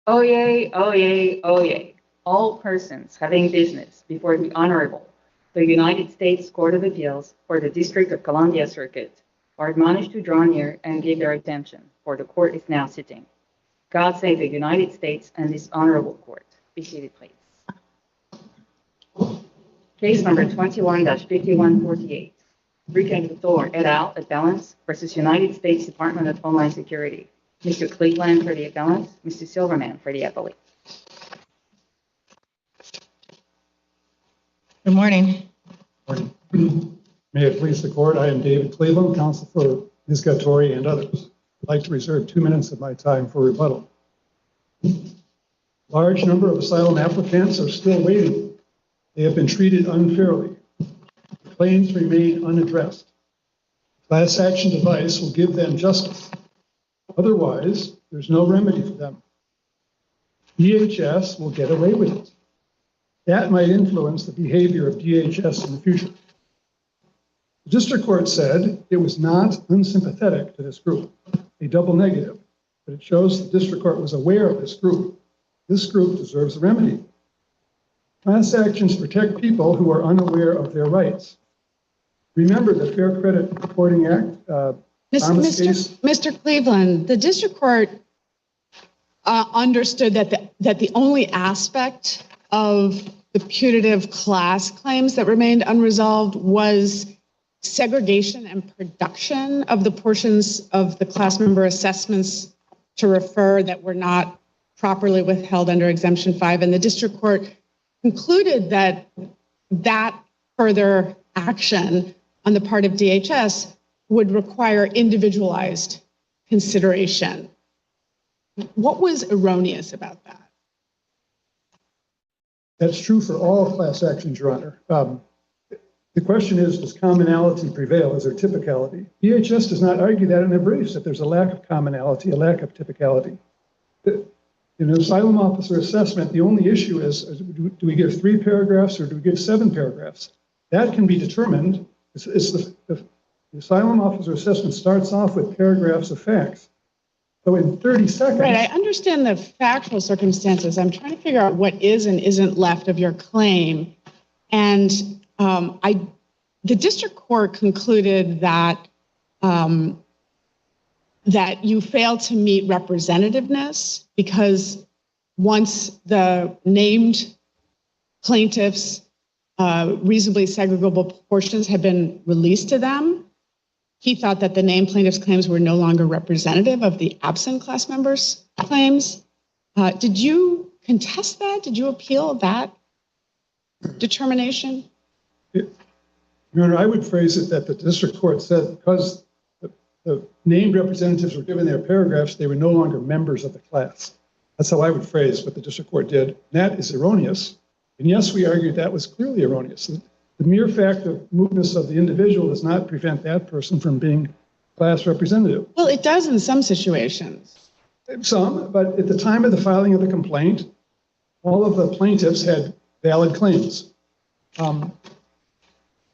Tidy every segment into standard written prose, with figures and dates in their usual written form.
Oyez, oyez, oyez. All persons having business before the Honorable, the United States Court of Appeals for the District of Columbia Circuit are admonished to draw near and give their attention, for the court is now sitting. God save the United States and this honorable court. Be seated, please. Case number 21-5148. Rica and Gatore et al. Appellants versus United States Department of Homeland Security. Mr. Cleveland for the appellant, Mr. Silverman for the appellate. Good morning. May it please the court, I am David Cleveland, counsel for Ms. Gatore and others. I'd like to reserve 2 minutes of my time for rebuttal. Large number of asylum applicants are still waiting. They have been treated unfairly. Claims remain unaddressed. Class action device will give them justice. Otherwise, there's no remedy for them. DHS will get away with it. That might influence the behavior of DHS in the future. The district court said it was not unsympathetic to this group, a double negative, but it shows the district court was aware of this group. This group deserves a remedy. Class actions protect people who are unaware of their rights. Remember the Fair Credit Reporting Act. Mr. Cleveland, the district court understood that the only aspect of the putative class claims that remained unresolved was segregation and production of the portions of the class member assessments to refer that were not properly withheld under Exemption 5. And the district court concluded that further action on the part of DHS would require individualized consideration. What was erroneous about that? That's true for all class actions, Your Honor. The question is, does commonality prevail? Is there typicality? DHS does not argue that in their briefs, that there's a lack of commonality, a lack of typicality. In an asylum officer assessment, the only issue is do we give 3 paragraphs or do we give 7 paragraphs? That can be determined. The asylum officer assessment starts off with paragraphs of facts. So in 30 seconds. Right, I understand the factual circumstances. I'm trying to figure out what is and isn't left of your claim. And the district court concluded that you failed to meet representativeness because once the named plaintiffs' reasonably segregable portions had been released to them, he thought that the named plaintiffs' claims were no longer representative of the absent class members' claims. Did you contest that? Did you appeal that determination? Your Honor, I would phrase it that the district court said because the named representatives were given their paragraphs, they were no longer members of the class. That's how I would phrase what the district court did. And that is erroneous. And yes, we argued that was clearly erroneous. The mere fact of mootness of the individual does not prevent that person from being class representative. Well, it does in some situations. Some, but at the time of the filing of the complaint, all of the plaintiffs had valid claims. And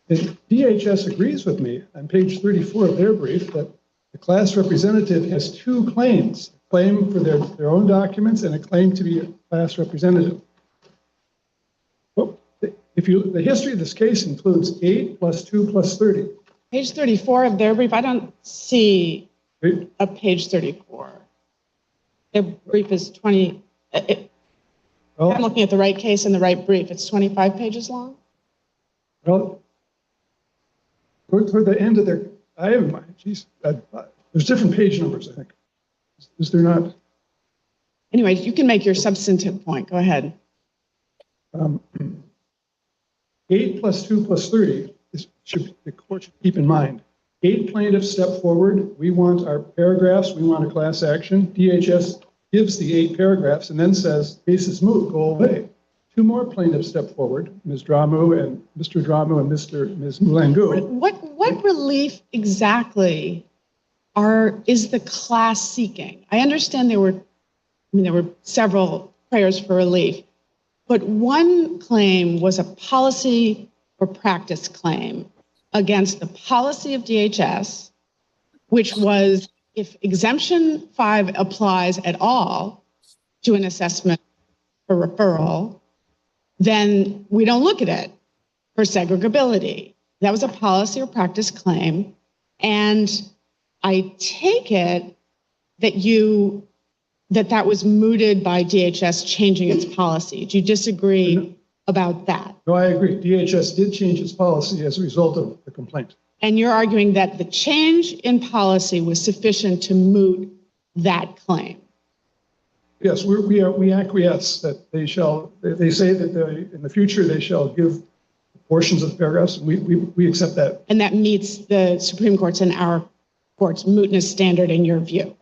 DHS agrees with me on page 34 of their brief that the class representative has 2 claims, a claim for their own documents and a claim to be a class representative. The history of this case includes 8 plus 2 plus 30. Page 34 of their brief, I don't see a page 34. Their brief is 20. I'm looking at the right case and the right brief. It's 25 pages long. Well, toward the end of their, I have in mind, there's different page numbers, I think. Is there not? Anyway, you can make your substantive point. Go ahead. 8 plus 2 plus 30, the court should keep in mind. 8 plaintiffs step forward. We want our paragraphs. We want a class action. DHS gives the 8 paragraphs and then says, case is moot, go away. 2 more plaintiffs step forward, Ms. Dramu and Mr. Dramu and Ms. Mulangu. What relief exactly is the class seeking? I understand there were several prayers for relief. But one claim was a policy or practice claim against the policy of DHS, which was if Exemption 5 applies at all to an assessment or referral, then we don't look at it for segregability. That was a policy or practice claim. And I take it that was mooted by DHS changing its policy. Do you disagree about that? No, I agree. DHS did change its policy as a result of the complaint. And you're arguing that the change in policy was sufficient to moot that claim? Yes, we acquiesce that they say that in the future they shall give portions of the paragraphs. We accept that. And that meets the Supreme Court's and our court's mootness standard in your view?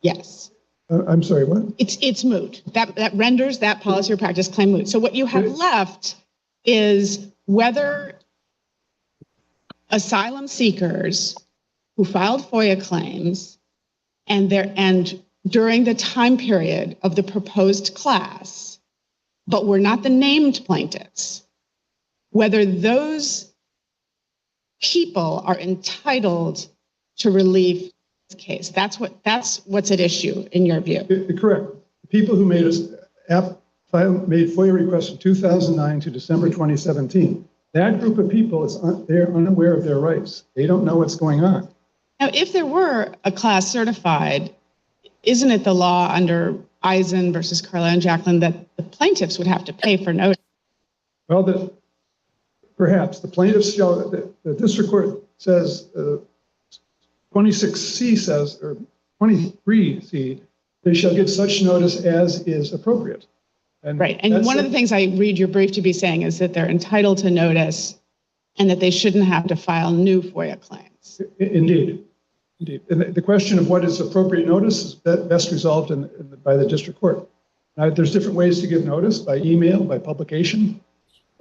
Yes. I'm sorry, what? It's moot. That renders that policy or practice claim moot. So what you have left is whether asylum seekers who filed FOIA claims and during the time period of the proposed class, but were not the named plaintiffs, whether those people are entitled to relief in this case. That's what's at issue in your view. Correct. The people who made FOIA requests from 2009 to December 2017, that group of people, they're unaware of their rights. They don't know what's going on. Now, if there were a class certified, isn't it the law under Eisen versus Carla and Jacqueline that the plaintiffs would have to pay for notice? Well, perhaps the plaintiffs shall, the district court says, 26C says, or 23C, they shall give such notice as is appropriate. Right. And one of the things I read your brief to be saying is that they're entitled to notice and that they shouldn't have to file new FOIA claims. Indeed. And the question of what is appropriate notice is best resolved by the district court. Now, there's different ways to give notice: by email, by publication.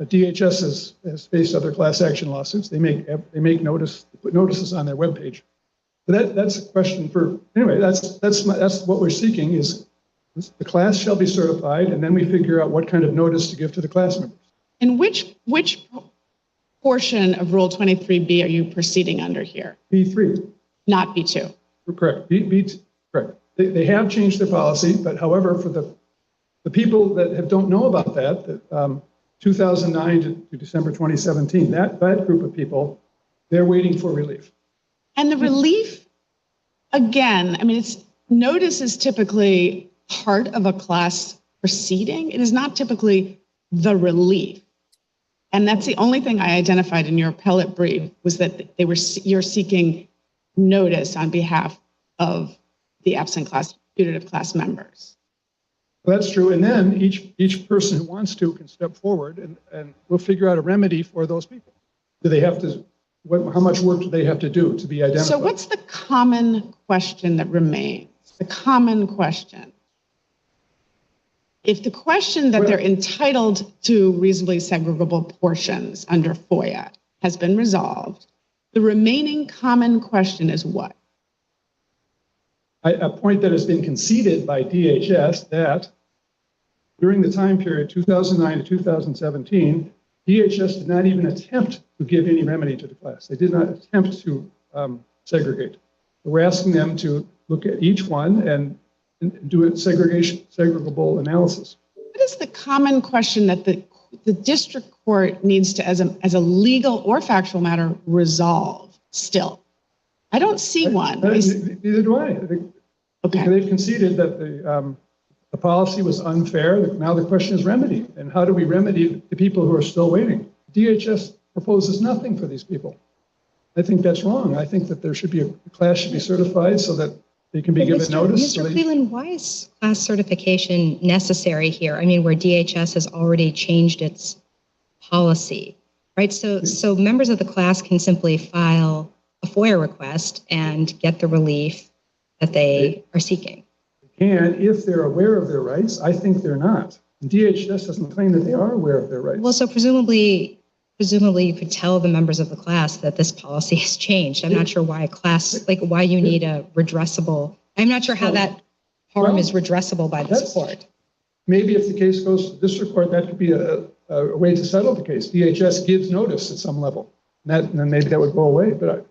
DHS has faced other class action lawsuits. They put notices on their webpage. But that's a question for anyway. That's what we're seeking is the class shall be certified, and then we figure out what kind of notice to give to the class members. And which portion of Rule 23B are you proceeding under here? B3. Not B2. Correct. Correct. They have changed their policy, but however, for the people that don't know about that, 2009 to December 2017, that group of people, they're waiting for relief. And the relief, again, I mean, notice is typically part of a class proceeding. It is not typically the relief. And that's the only thing I identified in your appellate brief was that you're seeking notice on behalf of the absent class, putative class members. Well, that's true. And then each person who wants to can step forward and we'll figure out a remedy for those people. Do they have to, how much work do they have to do to be identified? So what's the common question that remains? The common question. If the question that they're entitled to reasonably segregable portions under FOIA has been resolved, the remaining common question is what? A point that has been conceded by DHS that during the time period 2009 to 2017, DHS did not even attempt to give any remedy to the class. They did not attempt to segregate. We're asking them to look at each one and do a segregable analysis. What is the common question that the district court needs to, as a legal or factual matter, resolve still? I don't see one. Neither do I. Okay. They've conceded that the policy was unfair. Now the question is remedy. And how do we remedy the people who are still waiting? DHS proposes nothing for these people. I think that's wrong. I think that there should be a class should be certified so that they can be given notice. Mr. Cleveland, why is class certification necessary here? I mean, where DHS has already changed its policy, right? So members of the class can simply file a FOIA request and get the relief that they are seeking. They can if they're aware of their rights. I think they're not. DHS doesn't claim that they are aware of their rights. Well, so presumably you could tell the members of the class that this policy has changed. I'm not sure why why you need a redressable. I'm not sure how that harm is redressable by this court. Maybe if the case goes to the district court, that could be a way to settle the case. DHS gives notice at some level, and then maybe that would go away. But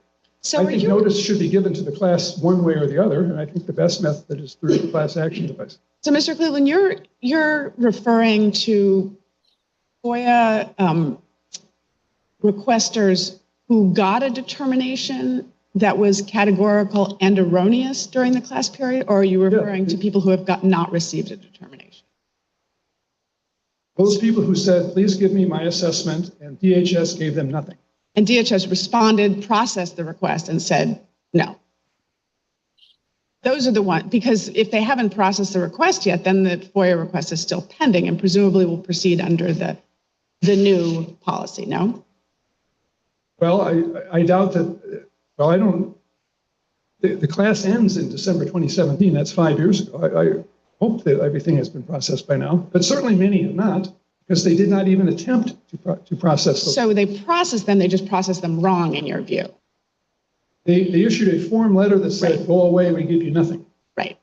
I think notice should be given to the class one way or the other, and I think the best method is through the class action device. So, Mr. Cleveland, you're referring to FOIA requesters who got a determination that was categorical and erroneous during the class period, or are you referring to people who have not received a determination? Those people who said, please give me my assessment, and DHS gave them nothing. And DHS responded, processed the request, and said no. Those are the ones, because if they haven't processed the request yet, then the FOIA request is still pending and presumably will proceed under the new policy, no? Well, I doubt that, well, I don't, the class ends in December 2017. That's 5 years ago. I hope that everything has been processed by now, but certainly many have not, because they did not even attempt to process them. So they processed them, they just processed them wrong in your view? They issued a form letter that said, go away, we give you nothing. Right.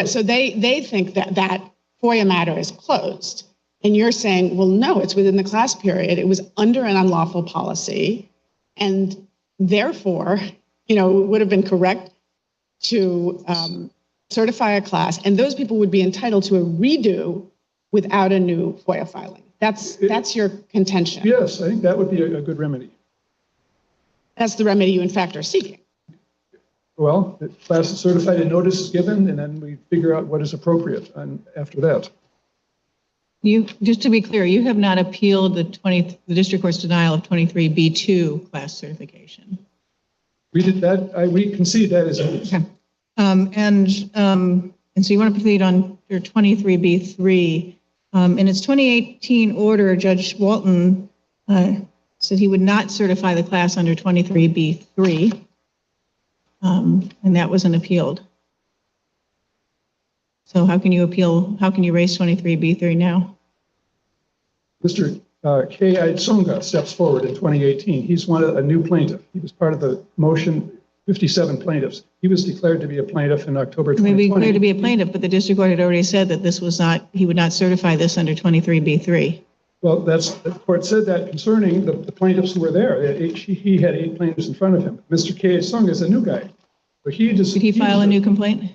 So they think that FOIA matter is closed. And you're saying, well, no, it's within the class period. It was under an unlawful policy. And therefore, it would have been correct to certify a class. And those people would be entitled to a redo without a new FOIA filing. That's your contention. Yes, I think that would be a good remedy. That's the remedy you, in fact, are seeking. Well, the class is certified, a notice is given, and then we figure out what is appropriate after that. Just to be clear, you have not appealed the district court's denial of 23B2 class certification. We did that. We concede that as okay. And so you want to proceed on your 23B3. In its 2018 order, Judge Walton said he would not certify the class under 23B3, and that wasn't appealed. So how can you appeal? How can you raise 23B3 now? Mr. K.I. Tsonga steps forward in 2018. He's a new plaintiff. He was part of the motion 57 plaintiffs. He was declared to be a plaintiff in October 2020. He may be declared to be a plaintiff, but the district court had already said that this was not, he would not certify this under 23B3. Well, the court said that concerning the plaintiffs who were there. He had 8 plaintiffs in front of him. Mr. K.I. Tsonga is a new guy. But did he file a new complaint?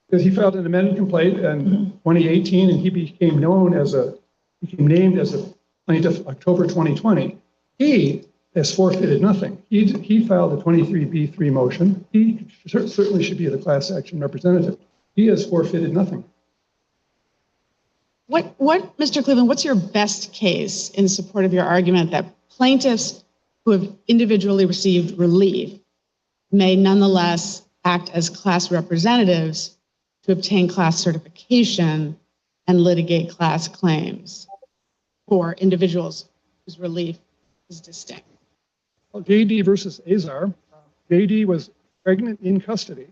Because he filed an amended complaint in 2018, and he became named as a plaintiff October 2020. He has forfeited nothing. He filed a 23B3 motion. He certainly should be the class action representative. He has forfeited nothing. Mr. Cleveland, what's your best case in support of your argument that plaintiffs who have individually received relief may nonetheless act as class representatives to obtain class certification and litigate class claims for individuals whose relief is distinct? Well, JD versus Azar. JD was pregnant in custody.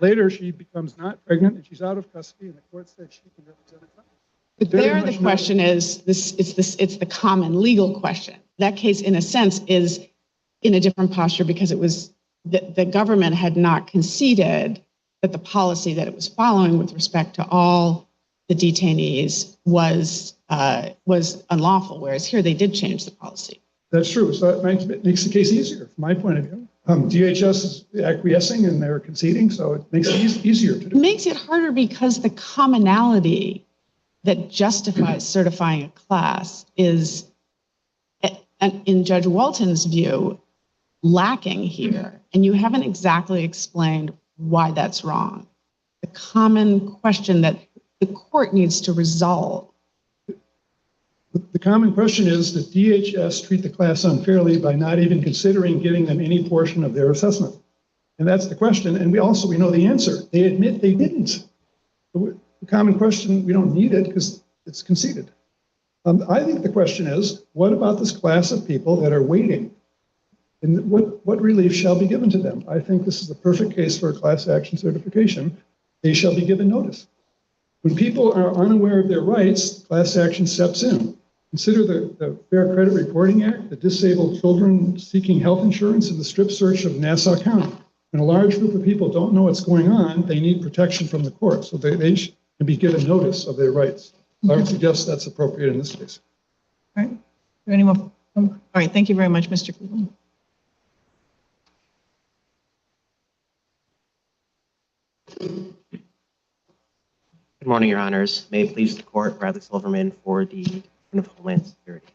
Later, she becomes not pregnant and she's out of custody, and the court said she can represent a class. But there, the question is it's the common legal question. That case, in a sense, is in a different posture because it was the government had not conceded that the policy that it was following with respect to all the detainees was unlawful, whereas here they did change the policy. That's true. So that makes the case easier from my point of view. DHS is acquiescing and they're conceding, so it makes it easier to do. It makes it harder because the commonality that justifies certifying a class is, in Judge Walton's view, lacking here. And you haven't exactly explained why that's wrong. The common question that the court needs to resolve. The common question is that DHS treat the class unfairly by not even considering giving them any portion of their assessment. And that's the question. And we know the answer. They admit they didn't. The common question, we don't need it because it's conceded. I think the question is, what about this class of people that are waiting? And what relief shall be given to them? I think this is the perfect case for a class action certification. They shall be given notice. When people are unaware of their rights, class action steps in. Consider the Fair Credit Reporting Act, the disabled children seeking health insurance, and the strip search of Nassau County. When a large group of people don't know what's going on, they need protection from the court. So they should be given notice of their rights. I would suggest that's appropriate in this case. All right. Any more? All right. Thank you very much, Mr. Cleveland. Good morning, Your Honors. May it please the Court, Bradley Silverman for the Department of Homeland Security.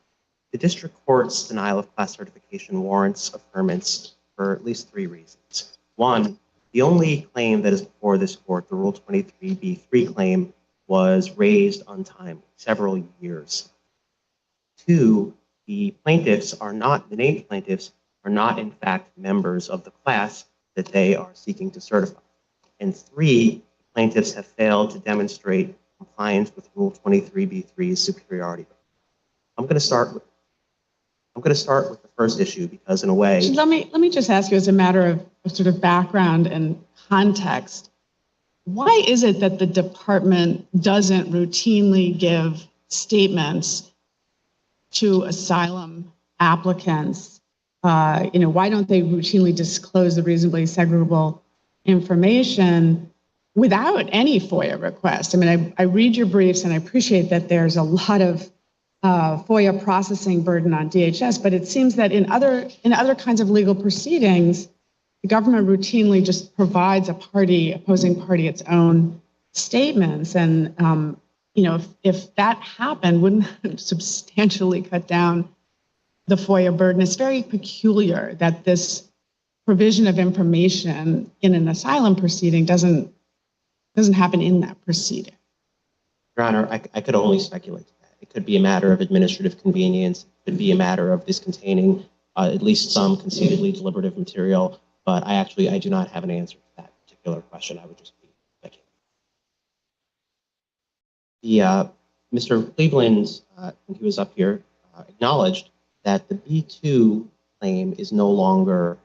The District Court's denial of class certification warrants affirmance for at least 3 reasons. 1, the only claim that is before this Court, the Rule 23b3 claim, was raised untimely, several years. 2, the named plaintiffs are not in fact members of the class that they are seeking to certify. And 3, plaintiffs have failed to demonstrate compliance with Rule 23b3's superiority. I'm going to start with the first issue because, in a way, Let me just ask you, as a matter of sort of background and context, why is it that the department doesn't routinely give statements to asylum applicants? Why don't they routinely disclose the reasonably segregable information without any FOIA request? I mean, I read your briefs and I appreciate that there's a lot of FOIA processing burden on DHS, but it seems that in other kinds of legal proceedings, the government routinely just provides opposing party its own statements. And, if that happened, wouldn't it substantially cut down the FOIA burden? It's very peculiar that this provision of information in an asylum proceeding doesn't happen in that proceeding. Your Honor, I could only speculate. It could be a matter of administrative convenience. It could be a matter of this containing at least some conceitedly deliberative material. But I do not have an answer to that particular question. I would just be speculating. Mr. Cleveland, I think he was up here, acknowledged that the B2 claim is no longer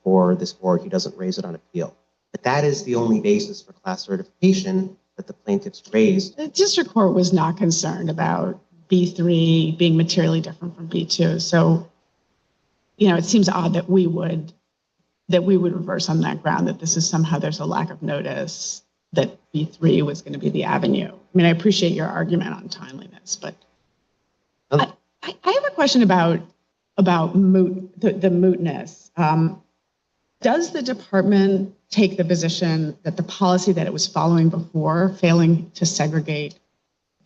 for this Court. He doesn't raise it on appeal. But that is the only basis for class certification that the plaintiffs raised. The district court was not concerned about B3 being materially different from B2. So, it seems odd that we would reverse on that ground, that this is somehow there's a lack of notice that B3 was going to be the avenue. I mean, I appreciate your argument on timeliness, but I have a question about the mootness. Does the department take the position that the policy that it was following before, failing to segregate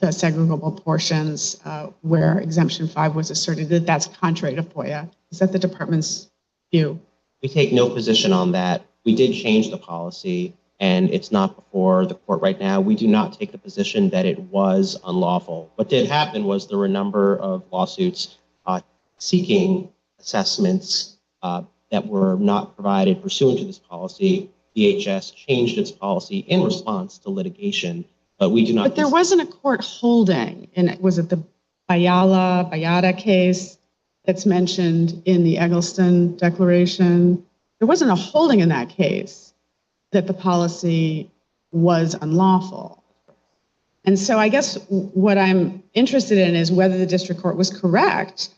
the segregable portions where Exemption 5 was asserted, that that's contrary to FOIA? Is that the department's view? We take no position on that. We did change the policy, and it's not before the Court right now. We do not take the position that it was unlawful. What did happen was there were a number of lawsuits seeking assessments that were not provided pursuant to this policy. DHS changed its policy in response to litigation, but we do not. But there wasn't a court holding, and was it the Bayada case that's mentioned in the Eggleston Declaration? There wasn't a holding in that case that the policy was unlawful. And so I guess what I'm interested in is whether the district court was correct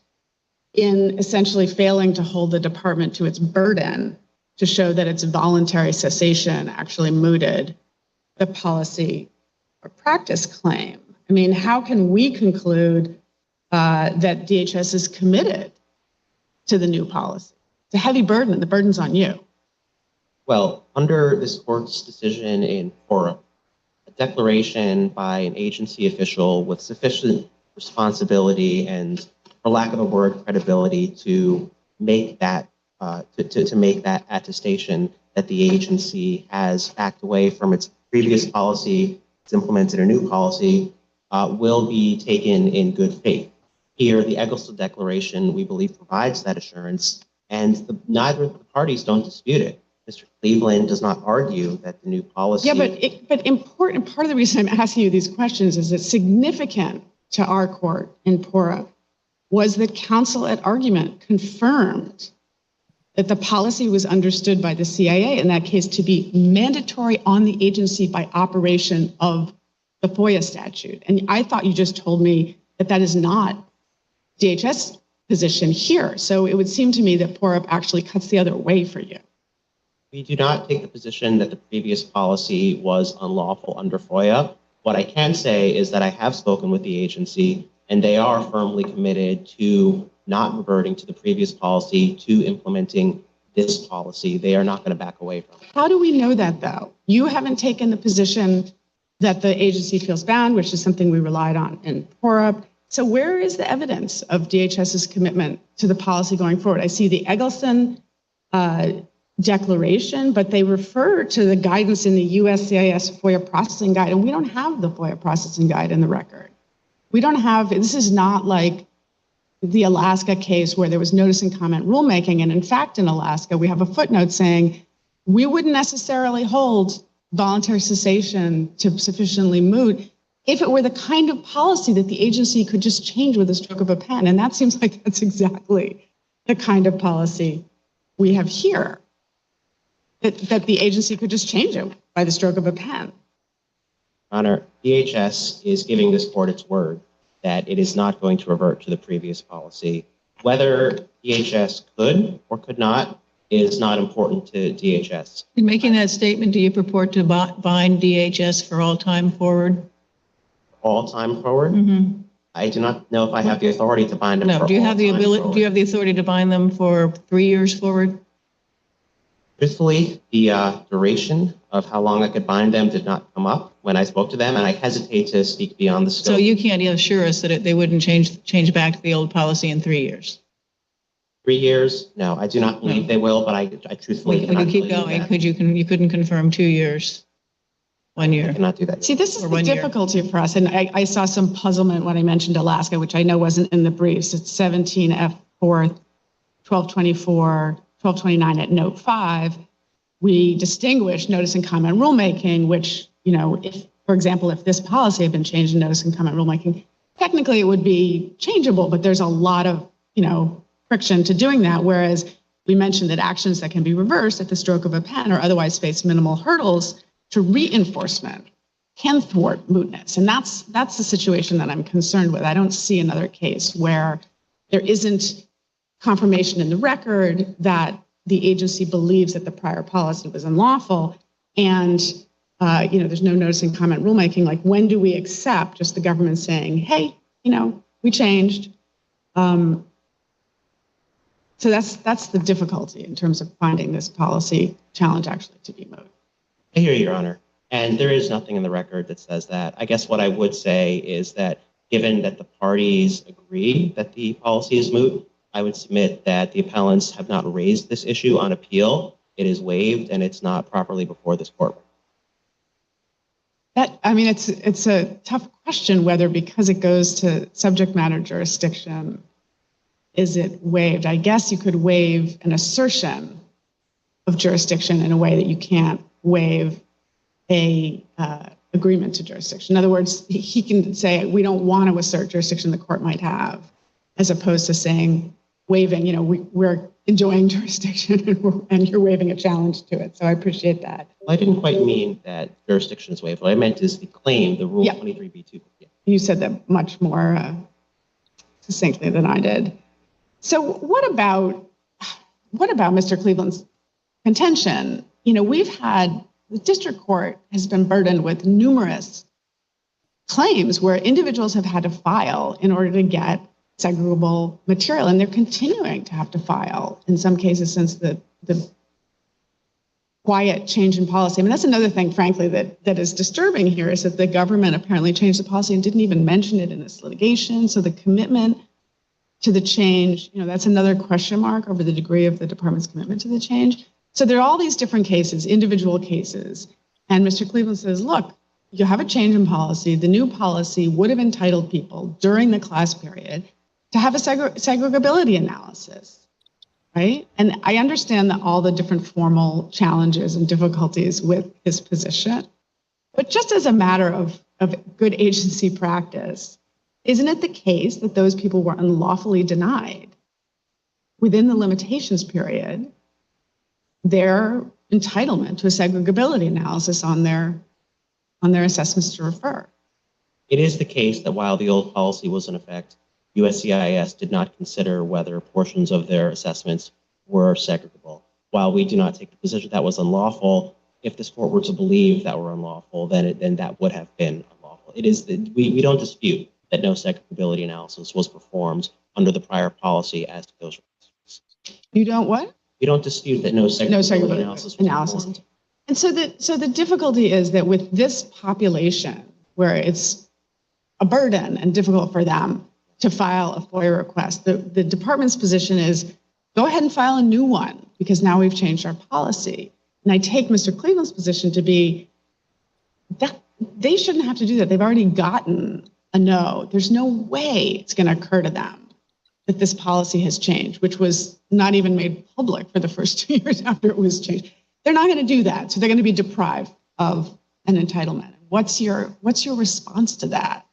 in essentially failing to hold the department to its burden to show that its voluntary cessation actually mooted the policy or practice claim. I mean, how can we conclude that DHS is committed to the new policy? It's a heavy burden, and the burden's on you. Well, under this Court's decision in Forum, a declaration by an agency official with sufficient responsibility and, for lack of a word, credibility to make that to make that attestation that the agency has backed away from its previous policy, it's implemented a new policy, will be taken in good faith. Here, the Eggleston Declaration, we believe, provides that assurance, and neither of the parties don't dispute it. Mr. Cleveland does not argue that the new policy... Yeah, but important, part of the reason I'm asking you these questions is that significant to our court in Pora was that counsel at argument confirmed that the policy was understood by the CIA in that case to be mandatory on the agency by operation of the FOIA statute. And I thought you just told me that that is not DHS position here. So it would seem to me that Pora actually cuts the other way for you. We do not take the position that the previous policy was unlawful under FOIA. What I can say is that I have spoken with the agency, and they are firmly committed to not reverting to the previous policy, to implementing this policy. They are not going to back away from it. How do we know that, though? You haven't taken the position that the agency feels bound, which is something we relied on in PORUP. So where is the evidence of DHS's commitment to the policy going forward? I see the Eggleston declaration, but they refer to the guidance in the USCIS FOIA processing guide, and we don't have the FOIA processing guide in the record. We don't have, this is not like the Alaska case where there was notice and comment rulemaking. And in fact, in Alaska, we have a footnote saying we wouldn't necessarily hold voluntary cessation to sufficiently moot if it were the kind of policy that the agency could just change with a stroke of a pen. And that seems like that's exactly the kind of policy we have here, that the agency could just change it by the stroke of a pen. Honor, DHS is giving this court its word that it is not going to revert to the previous policy. Whether DHS could or could not is not important to DHS. In making that statement, do you purport to bind DHS for all time forward? All time forward? Mm-hmm. I do not know if I have the authority to bind them. No. For Do you all have the time ability? forward. Do you have the authority to bind them for 3 years forward? Truthfully, the duration of how long I could bind them did not come up when I spoke to them, and I hesitate to speak beyond the scope. So you can't assure us that they wouldn't change back to the old policy in 3 years. 3 years? No, I do not believe they will, but I truthfully When cannot you keep believe going, that. you couldn't confirm 2 years, 1 I year. cannot do that. See, this is Or the 1 year. difficulty for us. And I saw some puzzlement when I mentioned Alaska, which I know wasn't in the briefs. It's 17F4, 1224, 1229 at note 5. We distinguish notice and comment rulemaking, which, you know, if, for example, if this policy had been changed in notice and comment rulemaking, technically it would be changeable, but there's a lot of, you know, friction to doing that. Whereas we mentioned that actions that can be reversed at the stroke of a pen or otherwise face minimal hurdles to reinforcement can thwart mootness. And that's the situation that I'm concerned with. I don't see another case where there isn't confirmation in the record that the agency believes that the prior policy was unlawful, and you know, there's no notice and comment rulemaking. Like, when do we accept just the government saying, "Hey, you know, we changed"? So that's the difficulty in terms of finding this policy challenge actually to be moot. I hear you, Your Honor. And there is nothing in the record that says that. I guess what I would say is that given that the parties agree that the policy is moot, I would submit that the appellants have not raised this issue on appeal. It is waived and it's not properly before this court. I mean, it's a tough question whether, because it goes to subject matter jurisdiction, is it waived? I guess you could waive an assertion of jurisdiction in a way that you can't waive a agreement to jurisdiction. In other words, he can say, we don't want to assert jurisdiction the court might have, as opposed to saying, waiving, you know, we're enjoying jurisdiction and you're waiving a challenge to it. So I appreciate that. Well, I didn't quite mean that jurisdiction is waived. What I meant is the claim, the Rule 23b2. Yeah. You said that much more succinctly than I did. So what about Mr. Cleveland's contention? You know, the district court has been burdened with numerous claims where individuals have had to file in order to get segregable material, and they're continuing to have to file in some cases since the quiet change in policy. I mean, that's another thing, frankly, that is disturbing here, is that the government apparently changed the policy and didn't even mention it in this litigation. So the commitment to the change, you know, that's another question mark over the degree of the department's commitment to the change. So there are all these different cases, individual cases. And Mr. Cleveland says, look, you have a change in policy. The new policy would have entitled people during the class period to have a segregability analysis, right? And I understand that all the different formal challenges and difficulties with his position, but just as a matter of good agency practice, isn't it the case that those people were unlawfully denied within the limitations period their entitlement to a segregability analysis on their assessments to refer? It is the case that while the old policy was in effect, USCIS did not consider whether portions of their assessments were segregable. While we do not take the position that was unlawful, if this court were to believe that were unlawful, then that would have been unlawful. It is we don't dispute that no segregability analysis was performed under the prior policy as to those. You don't what? We don't dispute that no segregability analysis was performed. And so the difficulty is that with this population, where it's a burden and difficult for them to file a FOIA request, the department's position is go ahead and file a new one because now we've changed our policy. And I take Mr. Cleveland's position to be that they shouldn't have to do that. They've already gotten a no. There's no way it's going to occur to them that this policy has changed, which was not even made public for the first 2 years after it was changed. They're not going to do that. So they're going to be deprived of an entitlement. What's your response to that?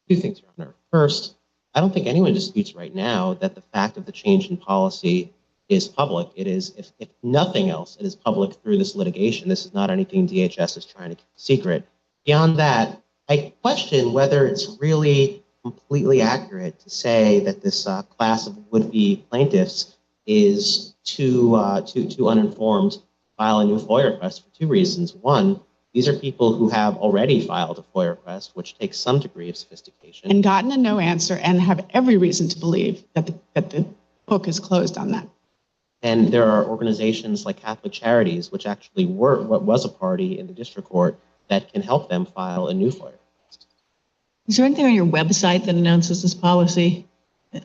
Two things, Your Honor. First, I don't think anyone disputes right now that the fact of the change in policy is public. It is, if nothing else, it is public through this litigation. This is not anything DHS is trying to keep secret. Beyond that, I question whether it's really completely accurate to say that this class of would-be plaintiffs is too uninformed to file a new FOIA request for two reasons. One, these are people who have already filed a FOIA request, which takes some degree of sophistication. And gotten a no answer and have every reason to believe that the book is closed on that. And there are organizations like Catholic Charities, which actually was a party in the district court, that can help them file a new FOIA request. Is there anything on your website that announces this policy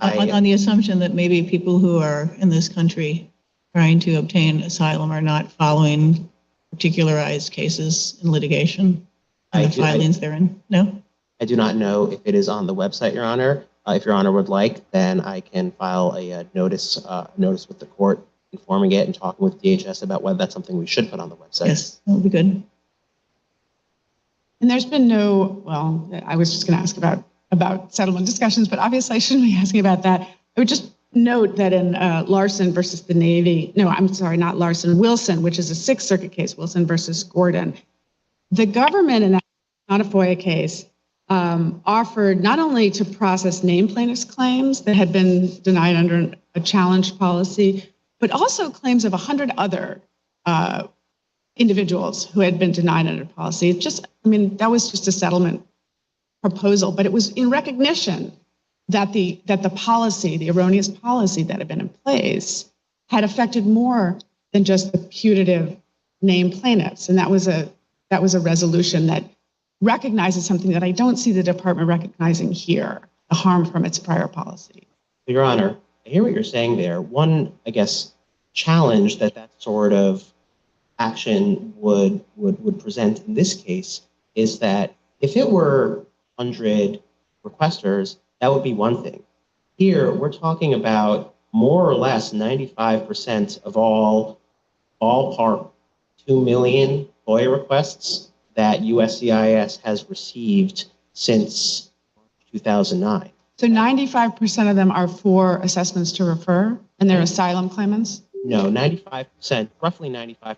on the assumption that maybe people who are in this country trying to obtain asylum are not following particularized cases in litigation and the filings therein? No? I do not know if it is on the website, Your Honor. If Your Honor would like, then I can file a notice with the court informing it and talking with DHS about whether that's something we should put on the website. Yes, that would be good. And there's been well, I was just going to ask about settlement discussions, but obviously I shouldn't be asking about that. I would just note that in Larson versus the Navy, no, I'm sorry, not Larson, Wilson, which is a Sixth Circuit case, Wilson versus Gordon, the government, in that, not a FOIA case, offered not only to process named plaintiffs' claims that had been denied under a challenged policy, but also claims of 100 other individuals who had been denied under policy. That was just a settlement proposal, but it was in recognition that the policy, the erroneous policy that had been in place, had affected more than just the putative named plaintiffs. And that was a resolution that recognizes something that I don't see the department recognizing here, the harm from its prior policy. Your Honor, I hear what you're saying there. One, I guess, challenge that sort of action would present in this case is that if it were 100 requesters, that would be one thing. Here, we're talking about more or less 95% of all ballpark 2 million FOIA requests that USCIS has received since 2009. So 95% of them are for assessments to refer, and they're asylum claimants? No, 95%, roughly 95%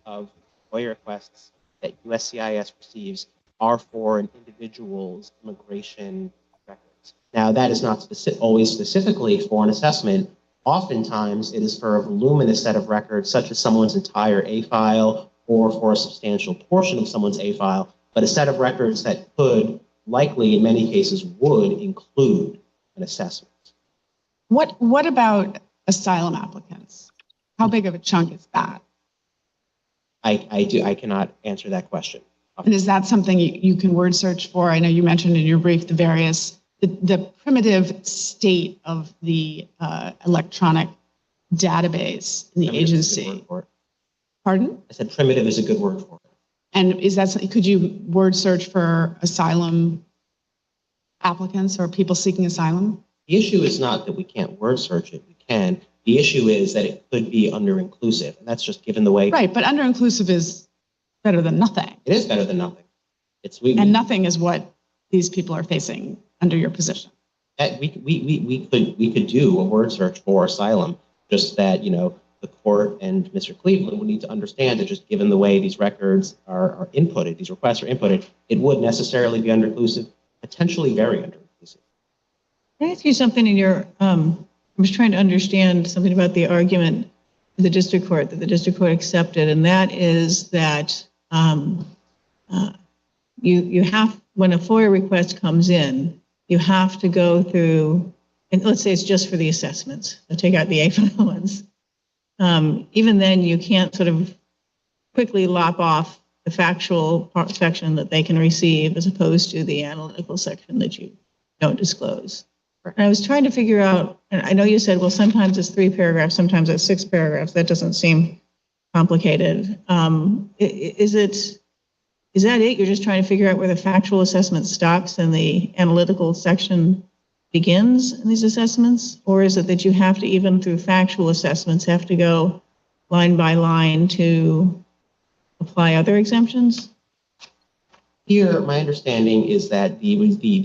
of FOIA requests that USCIS receives are for an individual's immigration records. Now, that is not always specifically for an assessment. Oftentimes, it is for a voluminous set of records, such as someone's entire A file or for a substantial portion of someone's A file, but a set of records that could likely, in many cases, would include an assessment. What about asylum applicants? How big of a chunk is that? I cannot answer that question. And is that something you can word search for? I know you mentioned in your brief the primitive state of the electronic database in the agency. Pardon? I said primitive is a good word for it. And is that something, could you word search for asylum applicants or people seeking asylum? The issue is not that we can't word search it. We can. The issue is that it could be under-inclusive. And that's just given the way. Right, but under-inclusive is better than nothing. It is better than nothing. And nothing is what these people are facing under your position. We could do a word search for asylum, just that, the court and Mr. Cleveland would need to understand that just given the way these records are inputted, these requests are inputted, it would necessarily be under-inclusive, potentially very under-inclusive. Can I ask you something I'm just trying to understand something about the argument of the district court that the district court accepted, and that is that you have, when a FOIA request comes in, you have to go through, and let's say it's just for the assessments, so take out the A file ones. Even then, you can't sort of quickly lop off the factual section that they can receive as opposed to the analytical section that you don't disclose. And I was trying to figure out, and I know you said, well, sometimes it's 3 paragraphs, sometimes it's 6 paragraphs. That doesn't seem complicated. Is that it? You're just trying to figure out where the factual assessment stops and the analytical section begins in these assessments? Or is it that you have to, even through factual assessments, have to go line by line to apply other exemptions? Here, my understanding is that the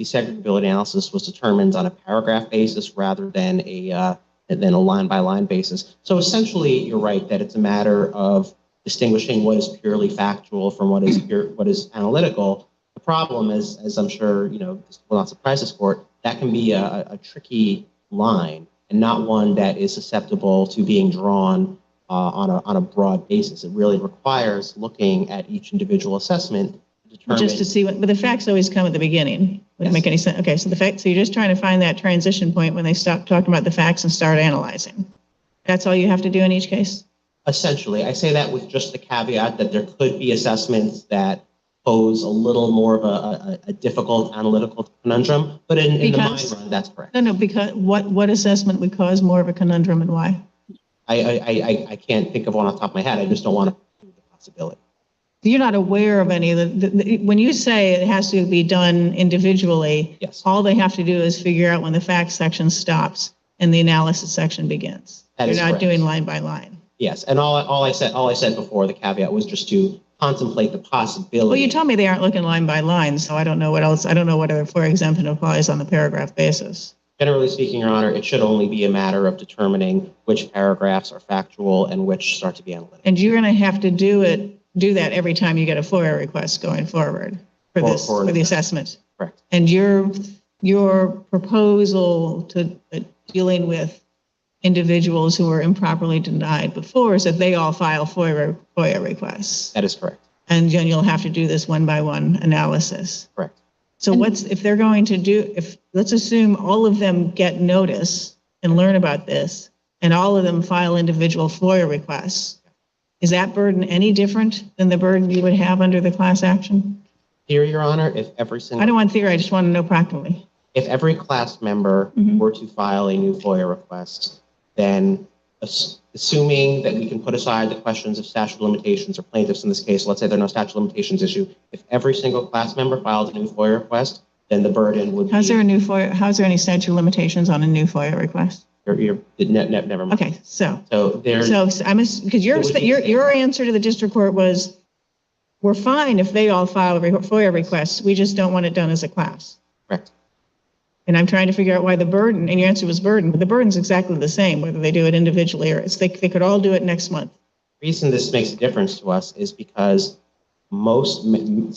segregability analysis was determined on a paragraph basis rather than a line by line basis. So essentially, you're right that it's a matter of distinguishing what is purely factual from what is analytical. The problem is, as I'm sure this will not surprise this court, that can be a tricky line and not one that is susceptible to being drawn on a broad basis. It really requires looking at each individual assessment. Just to see but the facts always come at the beginning. Wouldn't make any sense. Okay, so so you're just trying to find that transition point when they stop talking about the facts and start analyzing. That's all you have to do in each case? Essentially. I say that with just the caveat that there could be assessments that pose a little more of a difficult analytical conundrum, but in the mind run, that's correct. No, because what assessment would cause more of a conundrum and why? I can't think of one off the top of my head. I just don't want to prove the possibility. You're not aware of any of when you say it has to be done individually, yes. All they have to do is figure out when the facts section stops and the analysis section begins. You're not doing line by line. Yes, and all I said before, the caveat was just to contemplate the possibility. Well, you told me they aren't looking line by line, so I don't know what else. I don't know what other FOIA exemption applies on the paragraph basis. Generally speaking, Your Honor, it should only be a matter of determining which paragraphs are factual and which start to be analytical. And you're going to have to do that every time you get a FOIA request going forward for the assessment. Correct. And your proposal to dealing with individuals who were improperly denied before is that they all file FOIA requests. That is correct. And then you'll have to do this one by one analysis. Correct. So if they're going to let's assume all of them get notice and learn about this and all of them file individual FOIA requests, is that burden any different than the burden you would have under the class action? Theory, Your Honor, if every single... I don't want theory, I just want to know practically. If every class member were to file a new FOIA request, then assuming that we can put aside the questions of statute of limitations or plaintiffs in this case, let's say there are no statute of limitations issue, if every single class member filed a new FOIA request, then the burden would be... How's there any statute of limitations on a new FOIA request? Never mind. Okay, because your answer to the district court was, we're fine if they all file FOIA requests, we just don't want it done as a class. Correct. And I'm trying to figure out why the burden, and your answer was burden, but the burden's exactly the same, whether they do it individually or they could all do it next month. The reason this makes a difference to us is because most likely,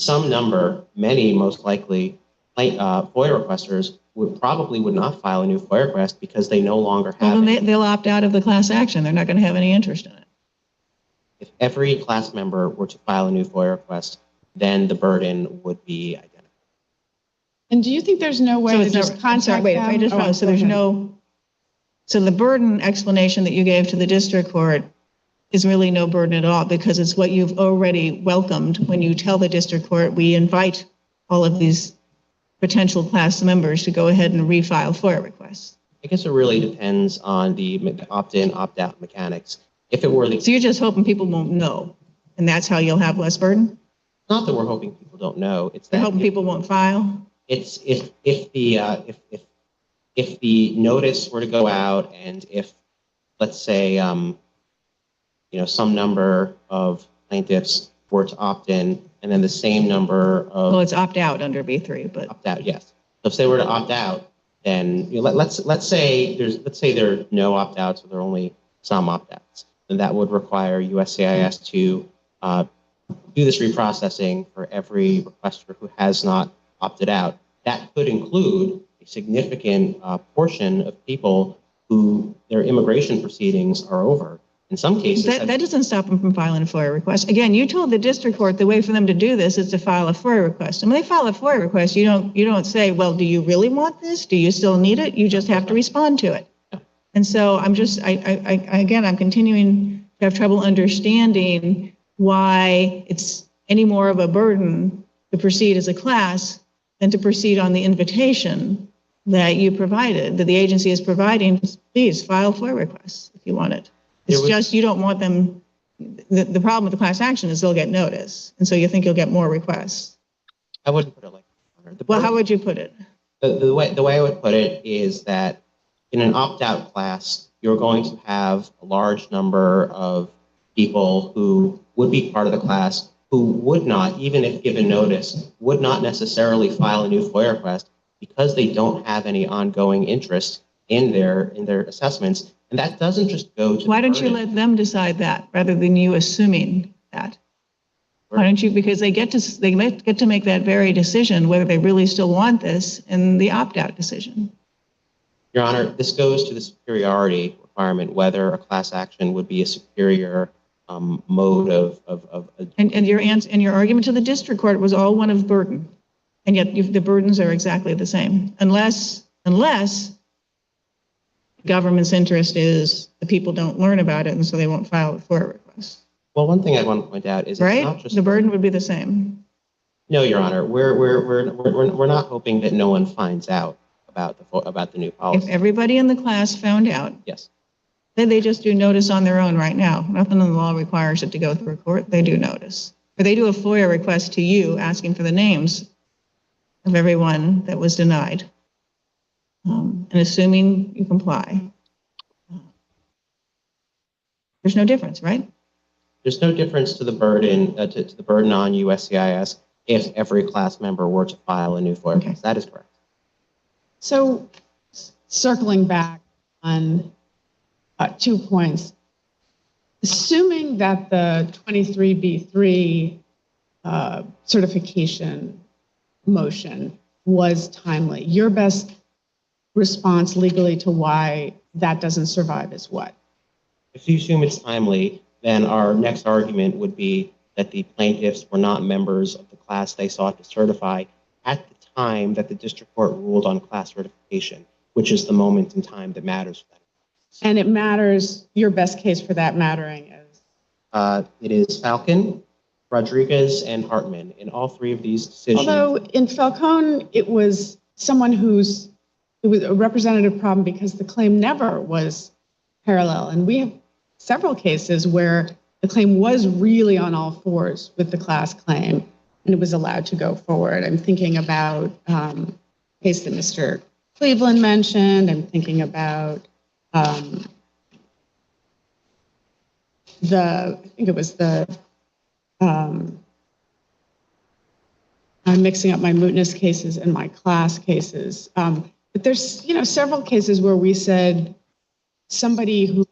FOIA requesters would not file a new FOIA request because they no longer have they'll opt out of the class action. They're not going to have any interest in it. If every class member were to file a new FOIA request, then the burden would be identical. And do you think there's no way to just contact them? So the burden explanation that you gave to the district court is really no burden at all because it's what you've already welcomed when you tell the district court, we invite all of these potential class members to go ahead and refile FOIA requests. I guess it really depends on the opt-in, opt-out mechanics. If it were so you're just hoping people won't know, and that's how you'll have less burden? Not that we're hoping people don't know. It's that you're hoping people won't file? It's if the notice were to go out and if, let's say, some number of plaintiffs were to opt in and then the same number of... Well, it's opt out under B3, but... Opt out, yes. So if they were to opt out, then let's say there are no opt outs or there are only some opt outs. Then that would require USCIS to do this reprocessing for every requester who has not opted out. That could include a significant portion of people who their immigration proceedings are over. In some cases... That doesn't stop them from filing a FOIA request. Again, you told the district court the way for them to do this is to file a FOIA request. And when they file a FOIA request, you don't say, well, do you really want this? Do you still need it? You just have to respond to it. And so I'm continuing to have trouble understanding why it's any more of a burden to proceed as a class than to proceed on the invitation that you provided, that the agency is providing. Please file FOIA requests if you want it. It's just you don't want them. The problem with the class action is they'll get notice, and so you think you'll get more requests. I wouldn't put it like that. Well, how would you put it? The way I would put it is that in an opt-out class, you're going to have a large number of people who would be part of the class who would not, even if given notice, would not necessarily file a new FOIA request because they don't have any ongoing interest in their assessments. And that doesn't just go to Why don't you let them decide that rather than you assuming that? Why don't you? Because they get to make that very decision whether they really still want this in the opt-out decision. Your Honor, this goes to the superiority requirement, whether a class action would be a superior mode of. And your argument to the district court was all one of burden, and yet the burdens are exactly the same, unless government's interest is the people don't learn about it, and so they won't file a FOIA request. Well, one thing I want to point out is right, it's not just the burden would be the same. No, Your Honor, we're not hoping that no one finds out about the new policy. If everybody in the class found out, yes, then they just do notice on their own right now. Nothing in the law requires it to go through a court. They do notice, or they do a FOIA request to you asking for the names of everyone that was denied, and assuming you comply. There's no difference, right? There's no difference to the burden to the burden on USCIS if every class member were to file a new FOIA request. That is correct. So circling back on 2 points, assuming that the 23B3 certification motion was timely, your best response legally to why that doesn't survive is what? If you assume it's timely, then our next argument would be that the plaintiffs were not members of the class they sought to certify at the time that the district court ruled on class certification, which is the moment in time that matters for them. And it matters, your best case for that mattering is? It is Falcon, Rodriguez, and Hartman. In all three of these decisions. Although in Falcone, it was someone it was a representative problem because the claim never was parallel. And we have several cases where the claim was really on all fours with the class claim, and it was allowed to go forward. I'm thinking about a case that Mr. Cleveland mentioned. I'm thinking about I think it was I'm mixing up my mootness cases and my class cases. But there's, several cases where we said somebody who,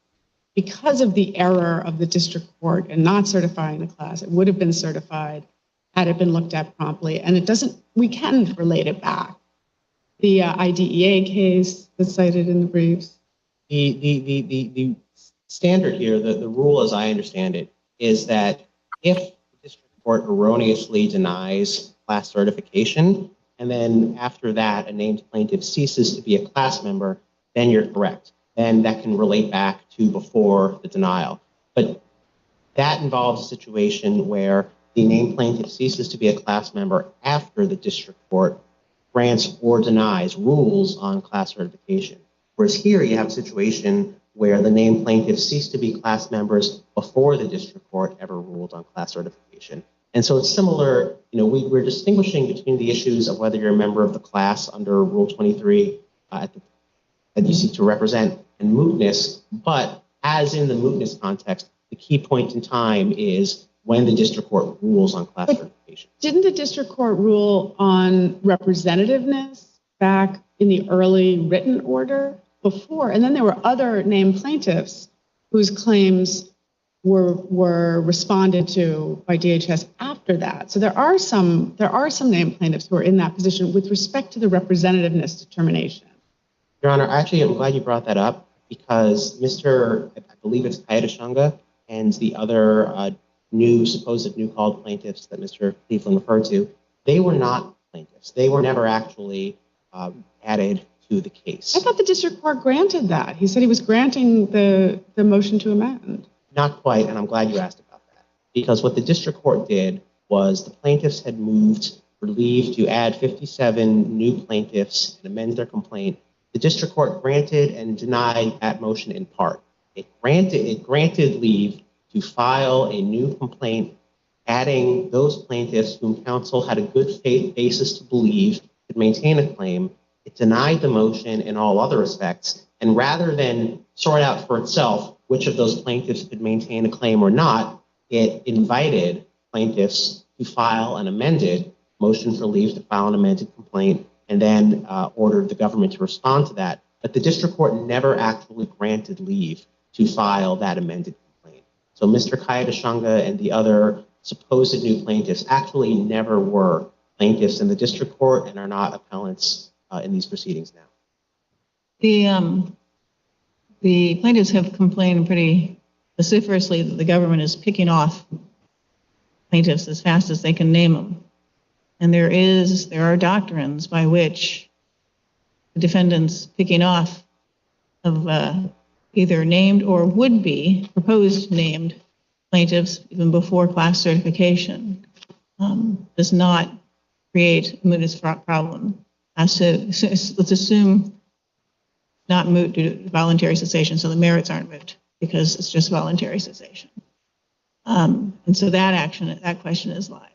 because of the error of the district court and not certifying the class, it would have been certified had it been looked at promptly. And we can relate it back. The IDEA case that's cited in the briefs. The standard here, the rule as I understand it, is that if the district court erroneously denies class certification, and then after that a named plaintiff ceases to be a class member, then you're correct. Then that can relate back to before the denial. But that involves a situation where the named plaintiff ceases to be a class member after the district court grants or denies rules on class certification. Whereas here you have a situation where the named plaintiffs cease to be class members before the district court ever ruled on class certification. And so it's similar, we're distinguishing between the issues of whether you're a member of the class under Rule 23 that you seek to represent and mootness, but as in the mootness context, the key point in time is when the district court rules on class certification. Didn't the district court rule on representativeness back in the early written order before? And then there were other named plaintiffs whose claims were responded to by DHS after that. So there are some named plaintiffs who are in that position with respect to the representativeness determination. Your Honor, actually, I'm glad you brought that up because I believe it's Kayadashanga and the other supposed new called plaintiffs that Mr. Cleveland referred to, they were not plaintiffs. They were never actually added to the case. I thought the district court granted that. He said he was granting the motion to amend. Not quite, and I'm glad you asked about that. because what the district court did was the plaintiffs had moved for leave to add 57 new plaintiffs and amend their complaint. The district court granted and denied that motion in part. It granted leave to file a new complaint, adding those plaintiffs whom counsel had a good faith basis to believe could maintain a claim. It denied the motion in all other respects, and rather than sort out for itself which of those plaintiffs could maintain a claim or not, it invited plaintiffs to file an amended motion for leave to file an amended complaint, and then ordered the government to respond to that. But the district court never actually granted leave to file that amended complaint. So Mr. Kayadeshanga and the other supposed new plaintiffs actually never were plaintiffs in the district court and are not appellants in these proceedings now. The plaintiffs have complained pretty vociferously that the government is picking off plaintiffs as fast as they can name them. And there are doctrines by which the defendants picking off of either named or would be proposed named plaintiffs even before class certification does not create a mootness problem. Let's assume not moot due to voluntary cessation, so the merits aren't moot because it's just voluntary cessation. And so that question is live.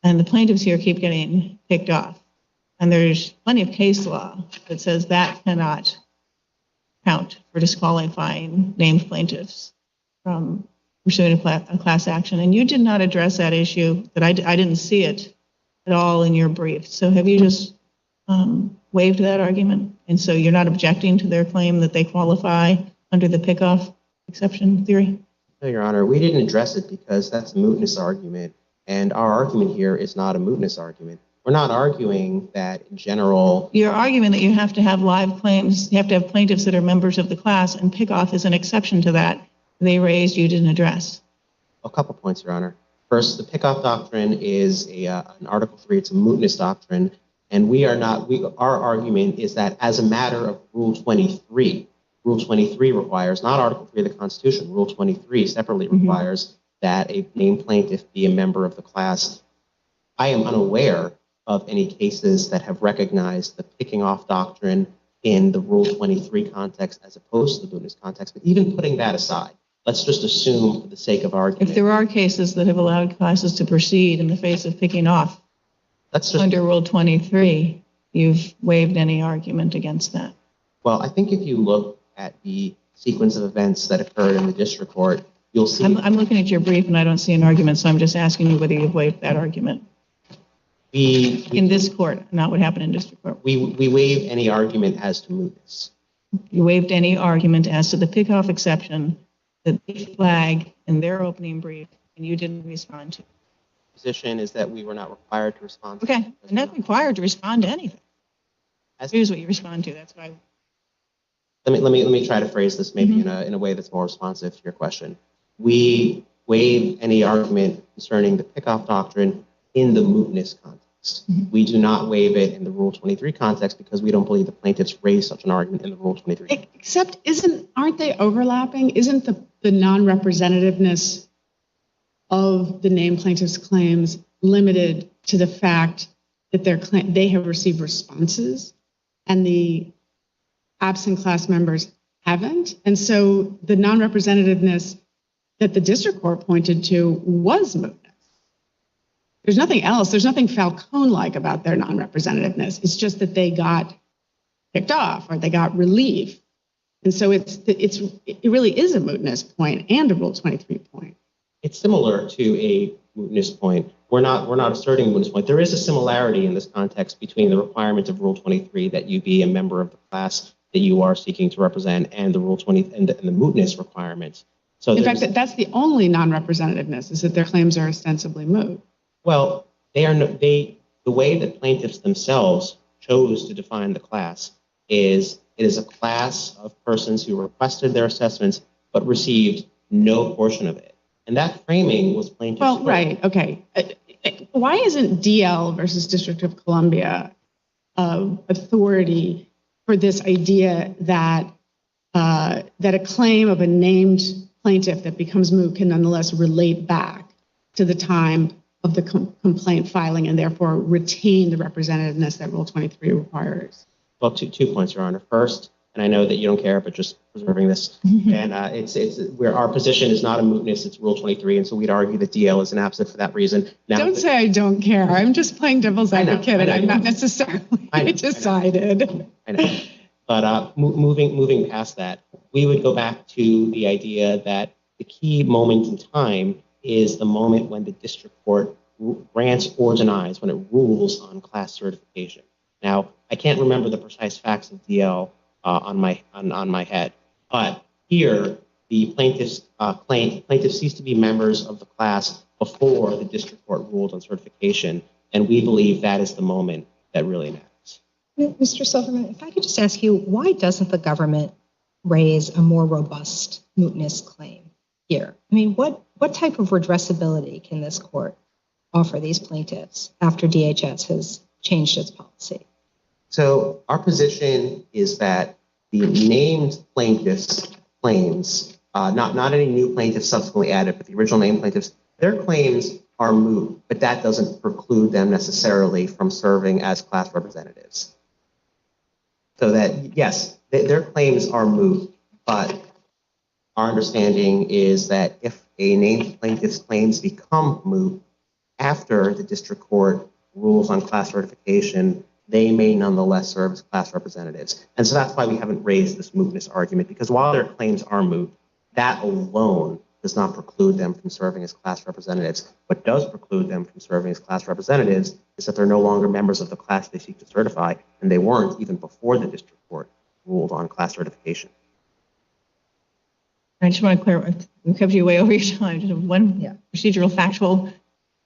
And the plaintiffs here keep getting picked off. And there's plenty of case law that says that cannot count for disqualifying named plaintiffs from pursuing a class action. And you did not address that issue, that I didn't see it at all in your brief. So have you just waived that argument? And so you're not objecting to their claim that they qualify under the pickoff exception theory? No, Your Honor, we didn't address it because that's a mootness argument. And our argument here is not a mootness argument. We're not arguing that in general. Your argument that you have to have live claims, you have to have plaintiffs that are members of the class, and pickoff is an exception to that. They raised, you didn't address. A couple points, Your Honor. First, the pickoff doctrine is an Article 3, it's a mootness doctrine. And our argument is that as a matter of Rule 23 requires, not Article 3 of the Constitution, Rule 23 separately requires that a named plaintiff be a member of the class. I am unaware of any cases that have recognized the picking off doctrine in the Rule 23 context as opposed to the mootness context. But even putting that aside, let's just assume for the sake of argument. If there are cases that have allowed classes to proceed in the face of picking off under Rule 23, you've waived any argument against that. Well, I think if you look at the sequence of events that occurred in the district court, you'll see. I'm looking at your brief and I don't see an argument, so I'm just asking you whether you've waived that argument. In this court, not what happened in district court. We waive any argument as to mootness. You waived any argument as to the pickoff exception that they flagged in their opening brief and you didn't respond to. Position is that we were not required to respond to. Okay, you're not required to respond to anything. Here's what you respond to. That's why. Let me try to phrase this maybe in a way that's more responsive to your question. We waive any argument concerning the pickoff doctrine in the mootness context. We do not waive it in the Rule 23 context because we don't believe the plaintiffs raised such an argument in the Rule 23. Except aren't they overlapping? Isn't the non-representativeness of the named plaintiffs' claims limited to the fact that they have received responses and the absent class members haven't? And so the non-representativeness that the district court pointed to was mootness. There's nothing else. There's nothing Falcone-like about their non-representativeness. It's just that they got picked off or they got relief. And so it really is a mootness point and a Rule 23 point. It's similar to a mootness point. We're not asserting a mootness point. There is a similarity in this context between the requirement of Rule 23 that you be a member of the class that you are seeking to represent and the Rule 20 and the mootness requirements. So in fact, that's the only non-representativeness is that their claims are ostensibly moot. Well, the way that plaintiffs themselves chose to define the class is it is a class of persons who requested their assessments but received no portion of it. And that framing was plaintiffs. Well, right. Okay. Why isn't DL versus District of Columbia authority for this idea that a claim of a named plaintiff that becomes moot can nonetheless relate back to the time of the complaint filing and therefore retain the representativeness that Rule 23 requires. Well, two points, Your Honor. First, and I know that you don't care, but just preserving this, and it's where our position is not a mootness, it's Rule 23, and so we'd argue that DL is an absent for that reason. Now, Don't say I don't care. I'm just playing devil's advocate, and I'm not necessarily decided. I know. But moving past that, we would go back to the idea that the key moment in time is the moment when the district court grants or denies, when it rules on class certification. Now, I can't remember the precise facts of DL on my head, but here the plaintiffs ceased to be members of the class before the district court ruled on certification, and we believe that is the moment that really matters. Mr. Silverman, if I could just ask you, why doesn't the government raise a more robust mootness claim here? I mean, what type of redressability can this court offer these plaintiffs after DHS has changed its policy? So our position is that the named plaintiffs' claims, not any new plaintiffs subsequently added, but the original named plaintiffs, their claims are moot, but that doesn't preclude them necessarily from serving as class representatives. So that, yes, their claims are moot, but our understanding is that if a named plaintiff's claims become moot after the district court rules on class certification, they may nonetheless serve as class representatives. And so that's why we haven't raised this mootness argument, because while their claims are moot, that alone does not preclude them from serving as class representatives. What does preclude them from serving as class representatives is that they're no longer members of the class they seek to certify, and they weren't even before the district court ruled on class certification. I just want to clarify, we kept you way over your time. Just one procedural factual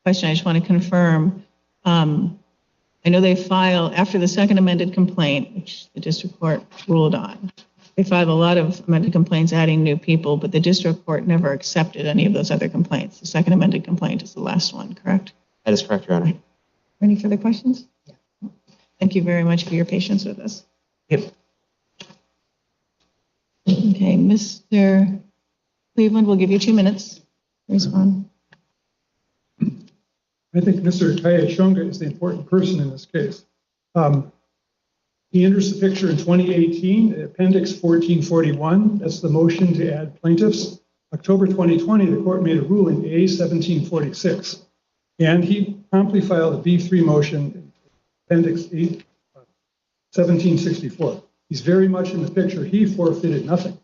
question I just want to confirm. I know they filed, after the second amended complaint, which the district court ruled on, they filed a lot of amended complaints adding new people, but the district court never accepted any of those other complaints. The second amended complaint is the last one, correct? That is correct, Your Honor. Any further questions? Yeah. Thank you very much for your patience with us. Yep. Okay, Mr. Cleveland, we'll give you 2 minutes to respond. I think Mr. Kayachunga is the important person in this case. He enters the picture in 2018, Appendix 1441. That's the motion to add plaintiffs. October 2020, the court made a ruling, A1746. And he promptly filed a B3 motion, Appendix 1764. He's very much in the picture. He forfeited nothing.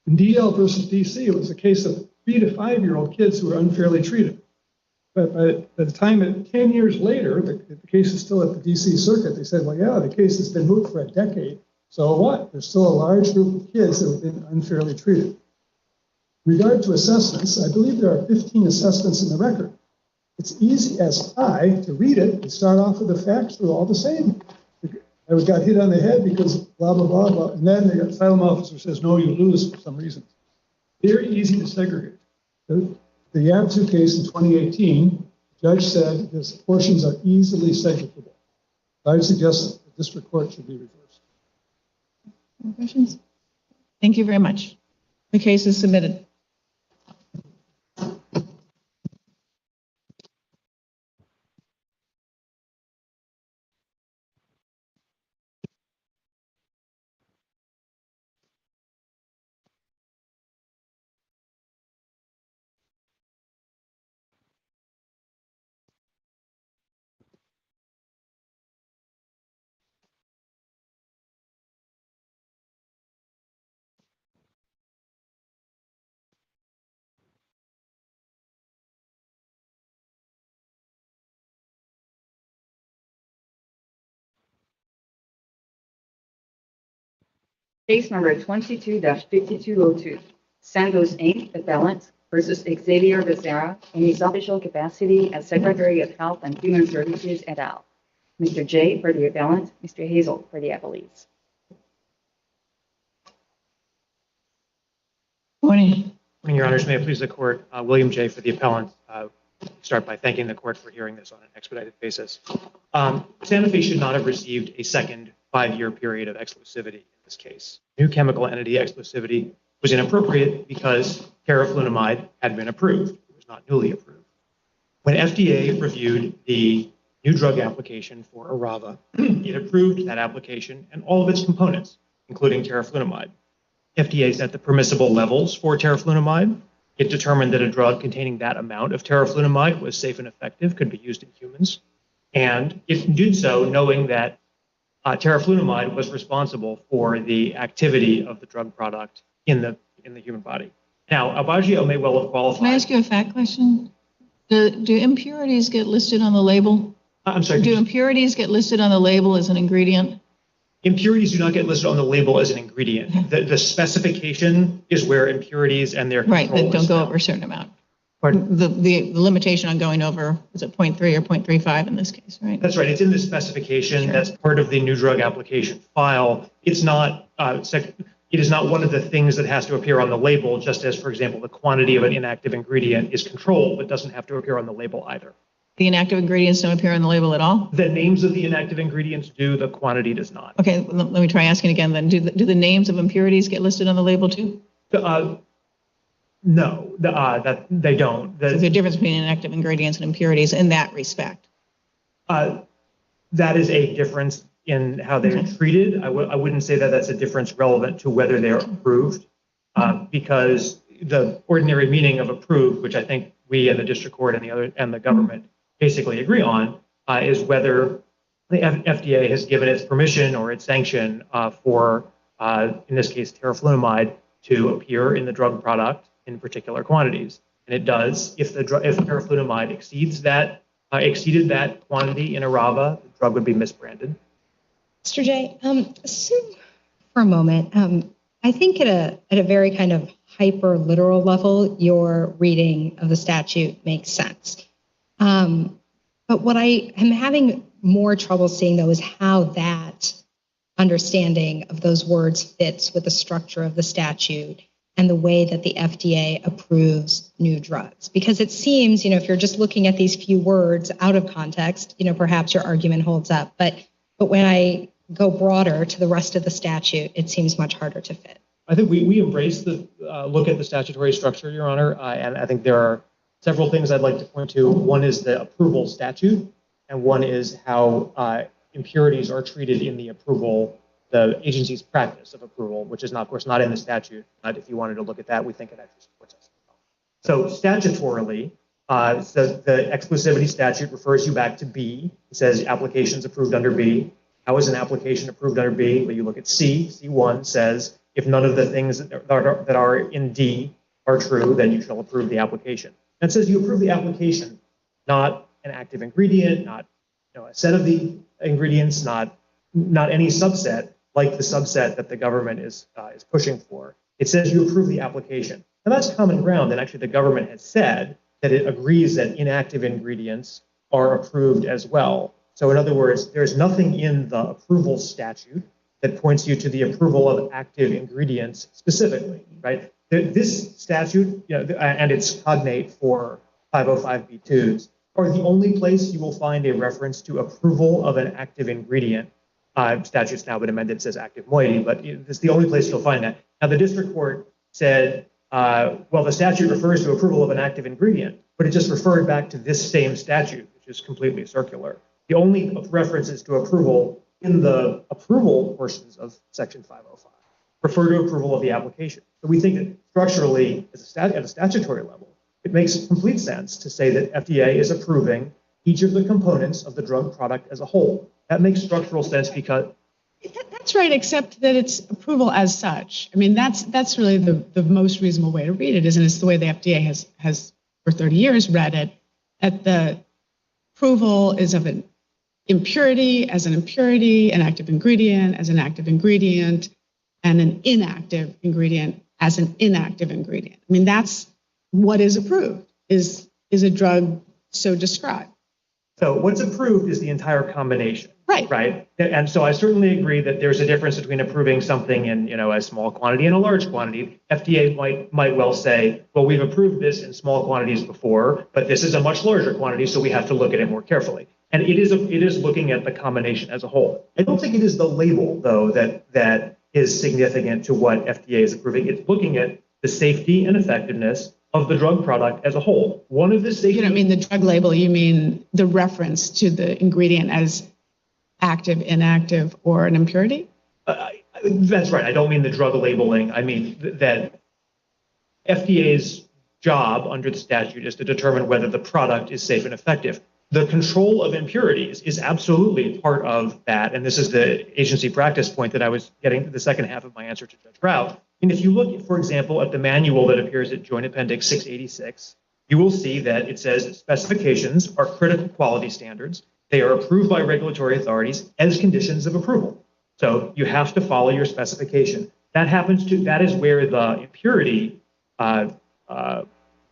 In DL versus DC, it was a case of 3 to 5-year-old kids who were unfairly treated. But by the time, 10 years later, the case is still at the DC circuit. They said, well, yeah, the case has been moot for a decade. So what? There's still a large group of kids that have been unfairly treated. In regard to assessments, I believe there are 15 assessments in the record. It's easy as pie to read it and start off with the facts. They're all the same. I got hit on the head because blah, blah, blah, blah. And then the asylum officer says, no, you lose for some reason. Very easy to segregate. The Yabzu case in 2018, the judge said his portions are easily segregable. I would suggest that the district court should be reversed. Any questions? Thank you very much. The case is submitted. Case number 22-5202, Sandoz Inc., appellant versus Xavier Becerra in his official capacity as Secretary of Health and Human Services et al. Mr. J for the appellant, Mr. Hazel for the appellees. Morning. Morning, Your Honors. May it please the court. William J. for the appellant. Start by thanking the court for hearing this on an expedited basis. Santa Fe should not have received a second 5-year period of exclusivity in this case. New chemical entity exclusivity was inappropriate because teriflunomide had been approved. It was not newly approved. When FDA reviewed the new drug application for Arava, it approved that application and all of its components, including teriflunomide. FDA set the permissible levels for teriflunomide. It determined that a drug containing that amount of teriflunomide was safe and effective, could be used in humans. And it did so knowing that teriflunomide was responsible for the activity of the drug product in the human body. Now, Aubagio may well have qualified. Can I ask you a fact question? Do impurities get listed on the label? I'm sorry. Do impurities get listed on the label as an ingredient? Impurities do not get listed on the label as an ingredient. The specification is where impurities and their control Right, that don't is go found. over a certain amount. Pardon? The limitation on going over, is it 0.3 or 0.35 in this case, right? That's right. It's in the specification. Sure. That's part of the new drug application file. It's not. It is not one of the things that has to appear on the label. Just as, for example, the quantity of an inactive ingredient is controlled, but doesn't have to appear on the label either. The inactive ingredients don't appear on the label at all? The names of the inactive ingredients do. The quantity does not. Okay, let me try asking again then. Do the names of impurities get listed on the label too? No, that they don't. There's a difference between inactive ingredients and impurities in that respect. That is a difference in how they're treated. I wouldn't say that that's a difference relevant to whether they're approved, because the ordinary meaning of approved, which I think we and the district court and the government basically agree on, is whether the FDA has given its permission or its sanction for, in this case, teriflunomide to appear in the drug product in particular quantities. And it does. If teriflunomide exceeded that quantity in Arava, the drug would be misbranded. Mr. J, assume for a moment, I think at a very kind of hyper literal level, your reading of the statute makes sense. But what I am having more trouble seeing, though, is how that understanding of those words fits with the structure of the statute and the way that the FDA approves new drugs. Because it seems, if you're just looking at these few words out of context, perhaps your argument holds up. But when I go broader to the rest of the statute, it seems much harder to fit. I think we embrace the look at the statutory structure, Your Honor, and I think there are several things I'd like to point to. One is the approval statute, and one is how impurities are treated in the approval, the agency's practice of approval, which is, not, of course, not in the statute. But if you wanted to look at that, we think it actually supports us. So statutorily, the exclusivity statute refers you back to B. It says applications approved under B. How is an application approved under B? Well, you look at C. C1 says if none of the things that are in D are true, then you shall approve the application. And it says you approve the application, not an active ingredient, not a set of the ingredients, not any subset like the subset that the government is pushing for. It says you approve the application. Now that's common ground, and actually the government has said that it agrees that inactive ingredients are approved as well. So in other words, there's nothing in the approval statute that points you to the approval of active ingredients specifically, right? This statute, and its cognate for 505b2s, are the only place you will find a reference to approval of an active ingredient. Statute's now been amended, it says active moiety, but it's the only place you'll find that. Now the district court said, well, the statute refers to approval of an active ingredient, but it just referred back to this same statute, which is completely circular. The only references to approval in the approval portions of Section 505 refer to approval of the application. So we think that structurally, at a statutory level, it makes complete sense to say that FDA is approving each of the components of the drug product as a whole. That makes structural sense because... That's right, except that it's approval as such. I mean, that's really the most reasonable way to read it, isn't it? It's the way the FDA has for 30 years read it, that the approval is of an impurity as an impurity, an active ingredient as an active ingredient, and an inactive ingredient as an inactive ingredient. I mean, that's what is approved, is a drug so described. So what's approved is the entire combination. Right. And so I certainly agree that there's a difference between approving something in, a small quantity and a large quantity. FDA might well say, well, we've approved this in small quantities before, but this is a much larger quantity, so we have to look at it more carefully. And it is looking at the combination as a whole. I don't think it is the label, though, that is significant to what FDA is approving. It's looking at the safety and effectiveness of the drug product as a whole. One of the safety. You don't mean the drug label, you mean the reference to the ingredient as active, inactive, or an impurity? That's right. I don't mean the drug labeling. I mean that FDA's job under the statute is to determine whether the product is safe and effective. The control of impurities is absolutely part of that. And this is the agency practice point that I was getting to the second half of my answer to Judge Rao. And if you look, for example, at the manual that appears at Joint Appendix 686, you will see that it says specifications are critical quality standards. They are approved by regulatory authorities as conditions of approval. So you have to follow your specification. That is where the impurity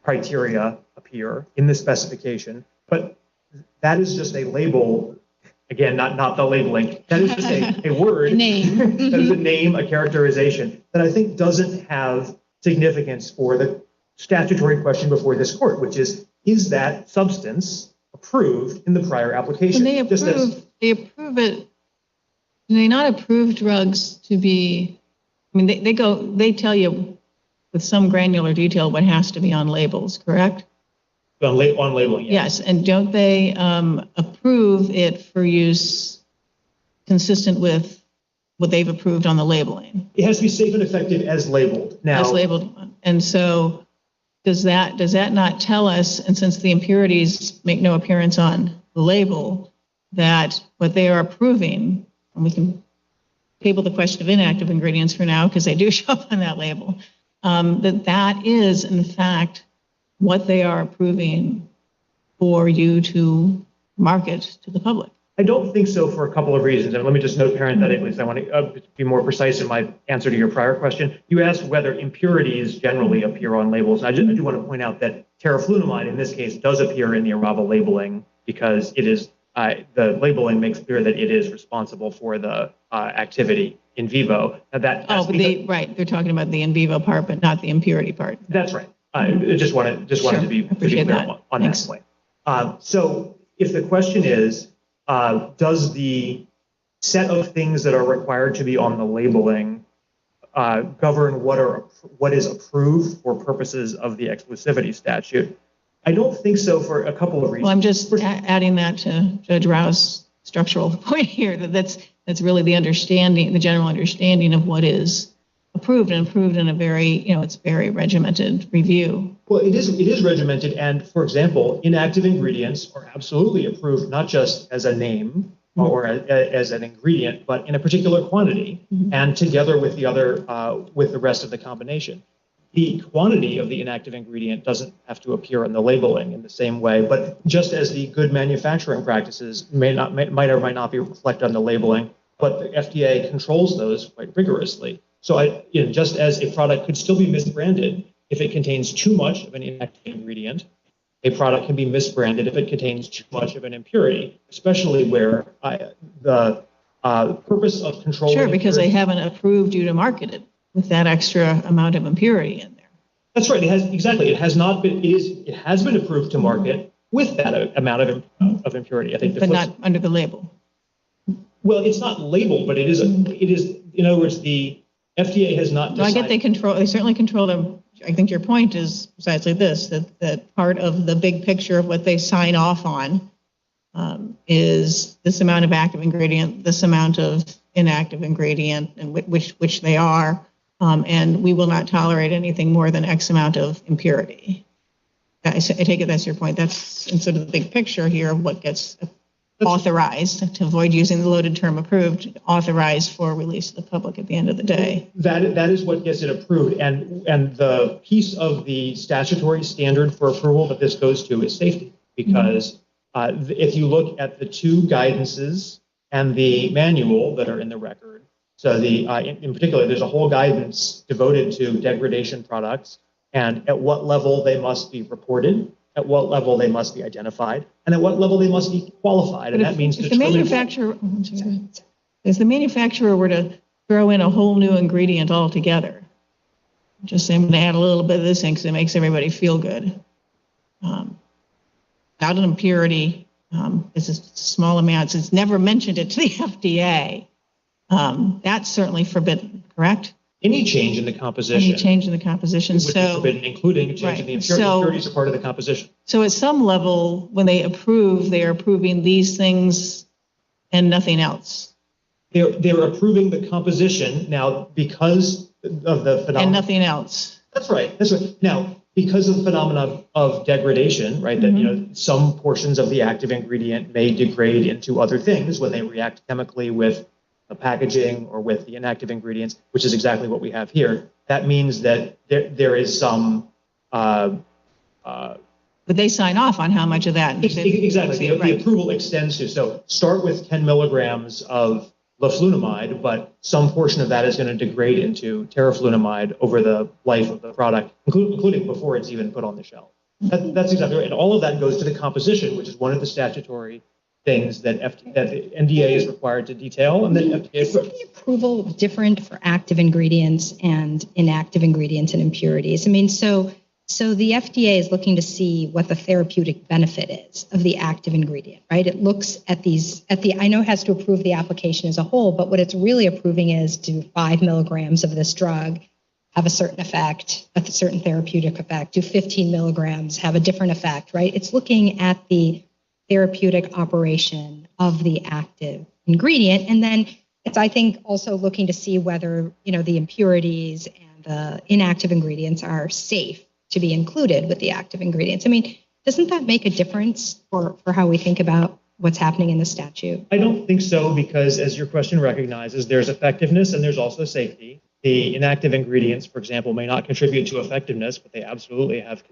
criteria appear in the specification. But that is just a label, again, not the labeling. That is just a word. A name. That is a name, a characterization that I think doesn't have significance for the statutory question before this court, which is that substance approved in the prior application? When they approve it, do they not approve drugs to be, I mean, they tell you with some granular detail what has to be on labels, correct? On labeling, yes. And don't they approve it for use consistent with what they've approved on the labeling? It has to be safe and effective as labeled. Now, as labeled. And so does that not tell us, and since the impurities make no appearance on the label, that what they are approving, and we can table the question of inactive ingredients for now because they do show up on that label, that is in fact what they are approving for you to market to the public? I don't think so for a couple of reasons. And let me just note parenthetically, because I want to be more precise in my answer to your prior question. You asked whether impurities generally appear on labels. I do want to point out that teriflunomide in this case does appear in the Arava labeling because it is the labeling makes clear that it is responsible for the activity in vivo. Now they're talking about the in vivo part, but not the impurity part. That's right. I just wanted to be clear on that point. So if the question is, does the set of things that are required to be on the labeling govern what is approved for purposes of the exclusivity statute? I don't think so for a couple of reasons. Well, I'm just adding that to Judge Rao's structural point here, that's really the general understanding of what is approved in a very, it's very regimented review. Well, it is regimented. And for example, inactive ingredients are absolutely approved, not just as a name or as an ingredient, but in a particular quantity and together with with the rest of the combination. The quantity of the inactive ingredient doesn't have to appear in the labeling in the same way, but just as the good manufacturing practices might or might not be reflected on the labeling, but the FDA controls those quite rigorously. So just as a product could still be misbranded if it contains too much of an inactive ingredient, a product can be misbranded if it contains too much of an impurity, especially where the purpose of controlling. Sure, because they haven't approved you to market it with that extra amount of impurity in there. That's right. It has been approved to market with that amount of impurity. I think, but not under the label. Well, it's not labeled, but it is. In other words, the FDA has not decided. I get they certainly control them. I think your point is precisely this, that part of the big picture of what they sign off on is this amount of active ingredient, this amount of inactive ingredient, and which they are, and we will not tolerate anything more than X amount of impurity. I take it that's your point. That's in sort of the big picture here of what gets authorized, to avoid using the loaded term approved, authorized for release to the public at the end of the day. That is what gets it approved. And the piece of the statutory standard for approval that this goes to is safety. Because if you look at the two guidances and the manual that are in the record, so in particular, there's a whole guidance devoted to degradation products and at what level they must be reported, at what level they must be identified, and at what level they must be qualified. But and that means if the manufacturer were to throw in a whole new ingredient altogether, just say I'm going to add a little bit of this in because it makes everybody feel good. Without an impurity, it's just small amounts. It's never mentioned it to the FDA. That's certainly forbidden, correct? Any change in the composition. Any change in the composition. Would be forbidden, including a change in the impurities are part of the composition. So at some level, when they approve, they are approving these things and nothing else. They're approving the composition now because of the phenomenon. And nothing else. That's right. That's right. Now, because of the phenomenon of degradation, right, that some portions of the active ingredient may degrade into other things when they react chemically with the packaging or with the inactive ingredients, which is exactly what we have here. That means that there is some. But they sign off on how much of that. Exactly. The approval extends to, so start with 10 milligrams of leflunomide, but some portion of that is going to degrade into teriflunomide over the life of the product, including before it's even put on the shelf. That's exactly right. And all of that goes to the composition, which is one of the statutory things that the NDA is required to detail. And then FDA Isn't the approval different for active ingredients and inactive ingredients and impurities? I mean, so the FDA is looking to see what the therapeutic benefit is of the active ingredient, right? It looks at I know it has to approve the application as a whole, but what it's really approving is, do 5 milligrams of this drug have a certain effect, a certain therapeutic effect? Do 15 milligrams have a different effect, right? It's looking at the therapeutic operation of the active ingredient. And then it's, I think, also looking to see whether, the impurities and the inactive ingredients are safe to be included with the active ingredients. I mean, doesn't that make a difference for how we think about what's happening in the statute? I don't think so, because as your question recognizes, there's effectiveness and there's also safety. The inactive ingredients, for example, may not contribute to effectiveness, but they absolutely have,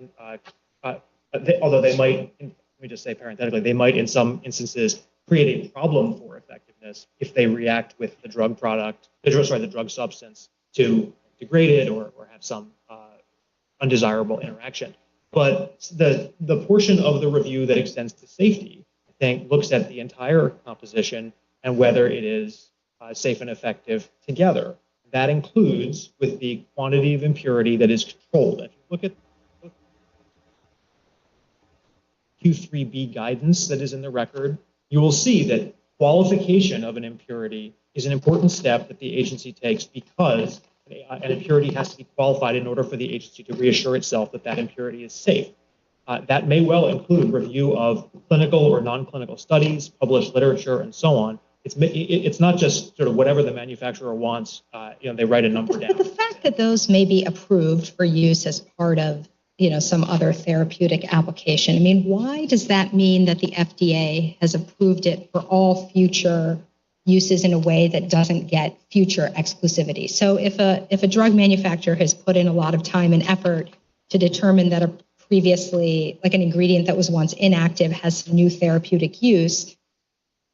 although they might, let me just say parenthetically, they might in some instances create a problem for effectiveness if they react with the drug product, the drug substance to degrade it or have some undesirable interaction. But the portion of the review that extends to safety, I think, looks at the entire composition and whether it is safe and effective together. That includes with the quantity of impurity that is controlled. If you look at Q3B guidance that is in the record, you will see that qualification of an impurity is an important step that the agency takes, because an impurity has to be qualified in order for the agency to reassure itself that that impurity is safe. That may well include review of clinical or non-clinical studies, published literature, and so on. It's not just sort of whatever the manufacturer wants. They write a number down. But the fact that those may be approved for use as part of some other therapeutic application, I mean, why does that mean that the FDA has approved it for all future uses in a way that doesn't get future exclusivity? So if a drug manufacturer has put in a lot of time and effort to determine that a previously, like an ingredient that was once inactive, has new therapeutic use,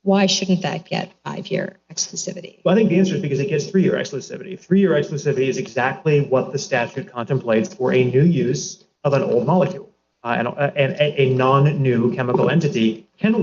why shouldn't that get 5-year exclusivity? Well, I think the answer is because it gets 3-year exclusivity. 3-year exclusivity is exactly what the statute contemplates for a new use of an old molecule. And a non-new chemical entity can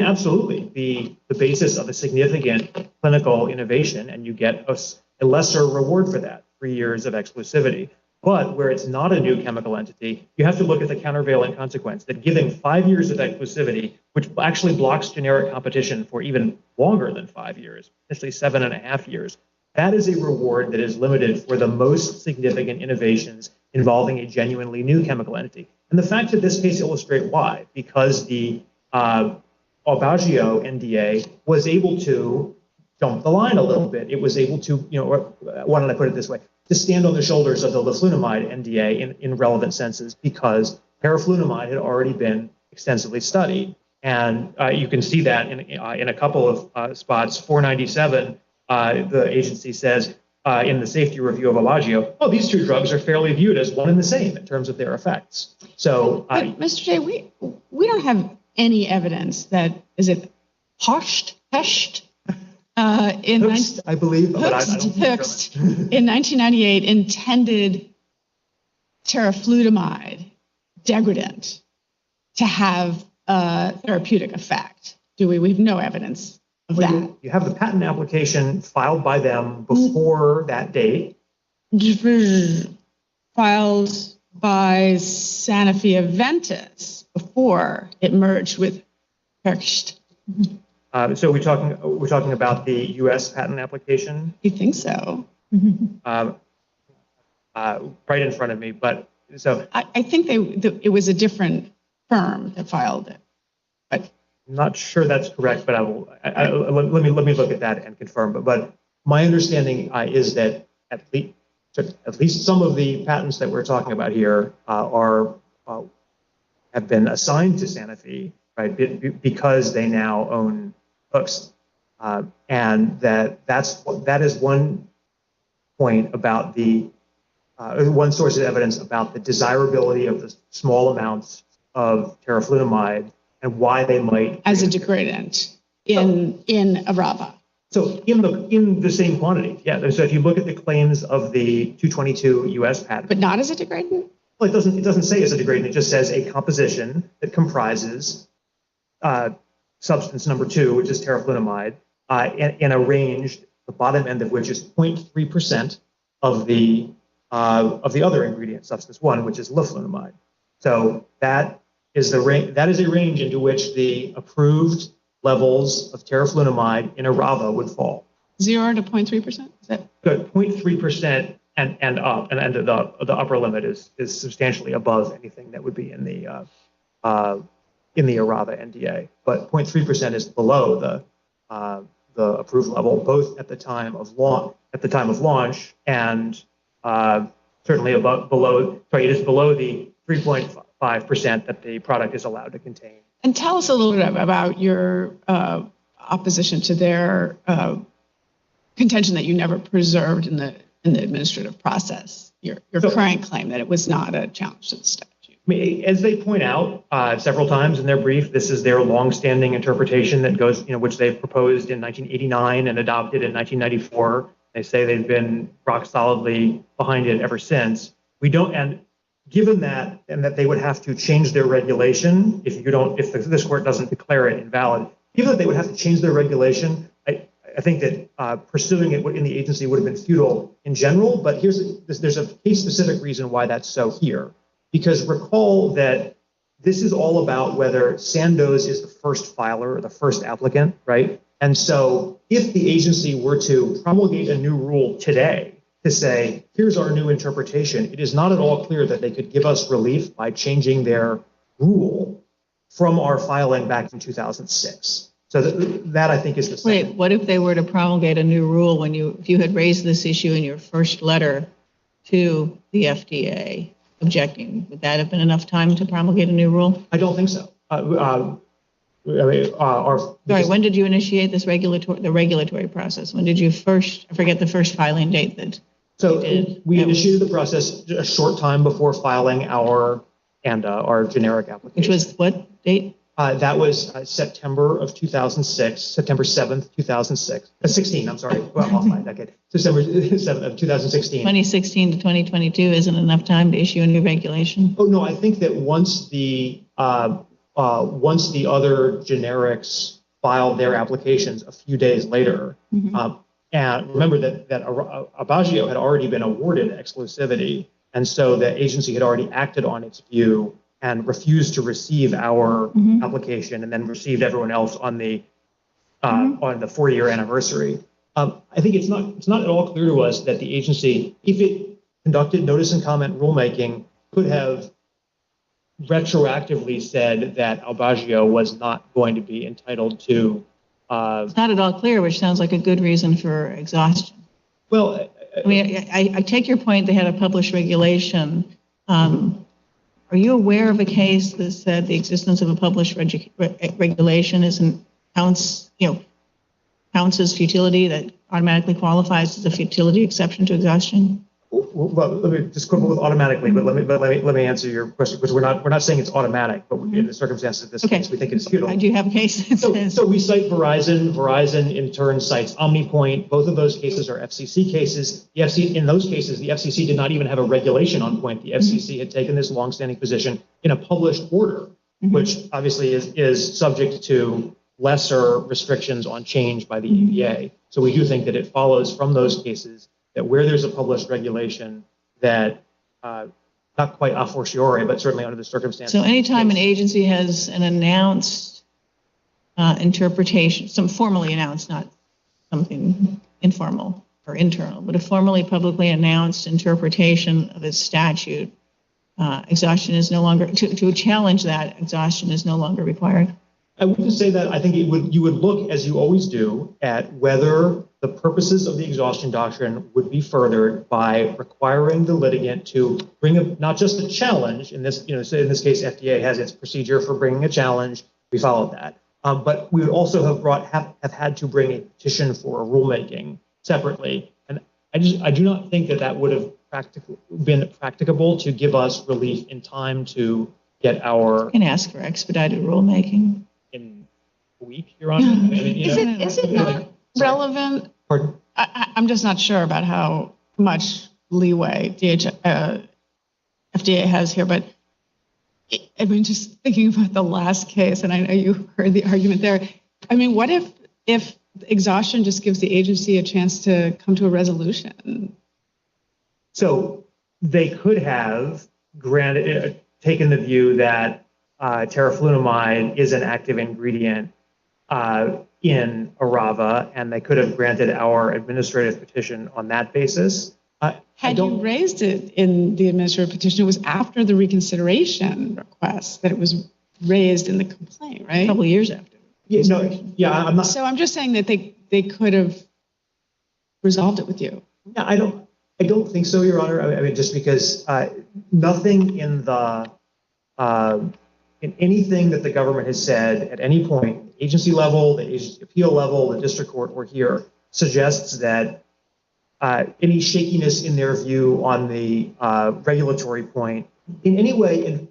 absolutely be the basis of a significant clinical innovation, and you get a lesser reward for that, 3 years of exclusivity. But where it's not a new chemical entity, you have to look at the countervailing consequence that giving 5 years of exclusivity, which actually blocks generic competition for even longer than 5 years, essentially 7.5 years, that is a reward that is limited for the most significant innovations involving a genuinely new chemical entity. And the facts of this case illustrate why, because the Aubagio NDA was able to jump the line a little bit. It was able to, why don't I put it this way, to stand on the shoulders of the leflunomide NDA in relevant senses, because teriflunomide had already been extensively studied. And you can see that in a couple of spots. 497, the agency says in the safety review of Aubagio, these two drugs are fairly viewed as one and the same in terms of their effects. So, but Mr. J, we don't have any evidence that, is it Hushed? Hookst, I believe, but I don't Hookst in 1998 intended teriflunomide degradant to have a therapeutic effect. Do we? We have no evidence of that. You have the patent application filed by them before that date. Filed by Sanofi Aventis before it merged with Hookst. So we're talking about the U.S. patent application. You think so? Right in front of me, but so I think it was a different firm that filed it, but I'm not sure that's correct. But let me look at that and confirm. But my understanding is that at least some of the patents that we're talking about here have been assigned to Sanofi, right? Because they now own Hooks, and that is one point about one source of evidence about the desirability of the small amounts of teriflunomide and why they might as a degradant in Arava. So in the same quantity, yeah. So if you look at the claims of the 222 U.S. patent, but not as a degradant. Well, it doesn't say as a degradant. It just says a composition that comprises substance number 2, which is teriflunomide, in a range, the bottom end of which is 0.3% of the other ingredient, substance 1, which is leflunomide. So that is a range into which the approved levels of teriflunomide in Arava would fall. 0 to 0.3%? Is that good? 0.3% and up, and the upper limit is substantially above anything that would be in the Arava NDA. But 0.3% is below the approved level, both at the time of launch and certainly below. Sorry, it is below the 3.5% that the product is allowed to contain. And tell us a little bit about your opposition to their contention that you never preserved in the administrative process. Your current claim that it was not a challenge to the statute. I mean, as they point out several times in their brief, this is their longstanding interpretation that goes, which they proposed in 1989 and adopted in 1994. They say they've been rock solidly behind it ever since. And given that, and that they would have to change their regulation if this court doesn't declare it invalid, given that they would have to change their regulation, I think that pursuing it in the agency would have been futile in general. But there's a case-specific reason why that's so here. Because recall that this is all about whether Sandoz is the first filer or the first applicant, right? And so if the agency were to promulgate a new rule today to say, here's our new interpretation, it is not at all clear that they could give us relief by changing their rule from our filing back in 2006. So that I think is the same. Wait, what if they were to promulgate a new rule if you had raised this issue in your first letter to the FDA objecting? Would that have been enough time to promulgate a new rule? I don't think so. Sorry, when did you initiate the regulatory process? When did you first, I forget the first filing date that So you did? we initiated the process a short time before filing our generic application. Which was what date? That was September of 2006, September 7th, 2006. 16, I'm sorry. Well, off my decade. September 7th of 2016. 2016 to 2022 isn't enough time to issue a new regulation? Oh, no, I think that once the other generics filed their applications a few days later, and remember that Aubagio had already been awarded exclusivity, and so the agency had already acted on its view and refused to receive our application, and then received everyone else on the 4-year anniversary. I think it's not at all clear to us that the agency, if it conducted notice and comment rulemaking, could have retroactively said that Aubagio was not going to be entitled to. It's not at all clear, which sounds like a good reason for exhaustion. Well, I mean, I take your point. They had a published regulation. Are you aware of a case that said the existence of a published regulation counts as futility, that automatically qualifies as a futility exception to exhaustion? Well, let me just quibble with automatically, but let me answer your question, because we're not saying it's automatic, but in the circumstances of this case, we think it's futile. Do you have a case that says? So we cite Verizon. Verizon in turn cites OmniPoint. Both of those cases are FCC cases. In those cases, the FCC did not even have a regulation on point. The FCC had taken this longstanding position in a published order, which obviously is subject to lesser restrictions on change by the EPA. So we do think that it follows from those cases that where there's a published regulation that, not quite a fortiori, but certainly under the circumstances. So anytime an agency has an announced interpretation, some formally announced, not something informal or internal, but a formally publicly announced interpretation of its statute, exhaustion is no longer, to challenge that, exhaustion is no longer required? I wouldn't say that. I think you would look, as you always do, at whether the purposes of the exhaustion doctrine would be furthered by requiring the litigant to bring up not just a challenge. In this, say in this case, FDA has its procedure for bringing a challenge. We followed that, but we would also have had to bring a petition for a rulemaking separately. And I do not think that would have been practicable to give us relief in time to get our. You can ask for expedited rulemaking. In a week, Your Honor? Is it not relevant? Pardon? I'm just not sure about how much leeway FDA has here, but I mean, just thinking about the last case, and I know you heard the argument there. I mean, what if exhaustion just gives the agency a chance to come to a resolution? So they could have taken the view that teriflunomide is an active ingredient in Arava, and they could have granted our administrative petition on that basis. Had you raised it in the administrative petition, it was after the reconsideration request that it was raised in the complaint, right? A couple of years after. I'm not. So I'm just saying that they could have resolved it with you. Yeah, I don't think so, Your Honor. I mean, just because nothing in anything that the government has said at any point, agency level, the agency appeal level, the district court, or here, suggests that any shakiness in their view on the regulatory point in any way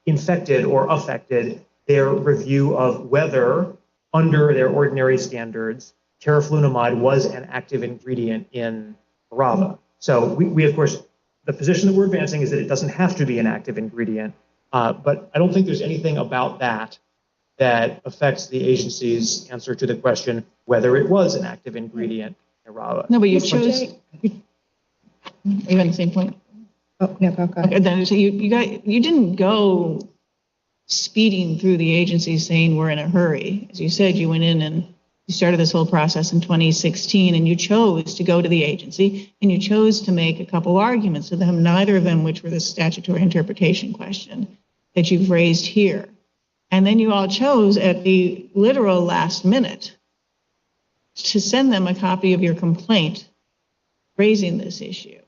infected or affected their review of whether, under their ordinary standards, teriflunomide was an active ingredient in Arava. So we of course, the position that we're advancing is that it doesn't have to be an active ingredient, but I don't think there's anything about that affects the agency's answer to the question whether it was an active ingredient in Arava. No, but you chose. Are you on the same point? Oh, no, go ahead. Okay, then, so you didn't go speeding through the agency saying we're in a hurry. As you said, you went in and you started this whole process in 2016, and you chose to go to the agency, and you chose to make a couple arguments to them, neither of them which were the statutory interpretation question that you've raised here. And then you all chose at the literal last minute to send them a copy of your complaint raising this issue.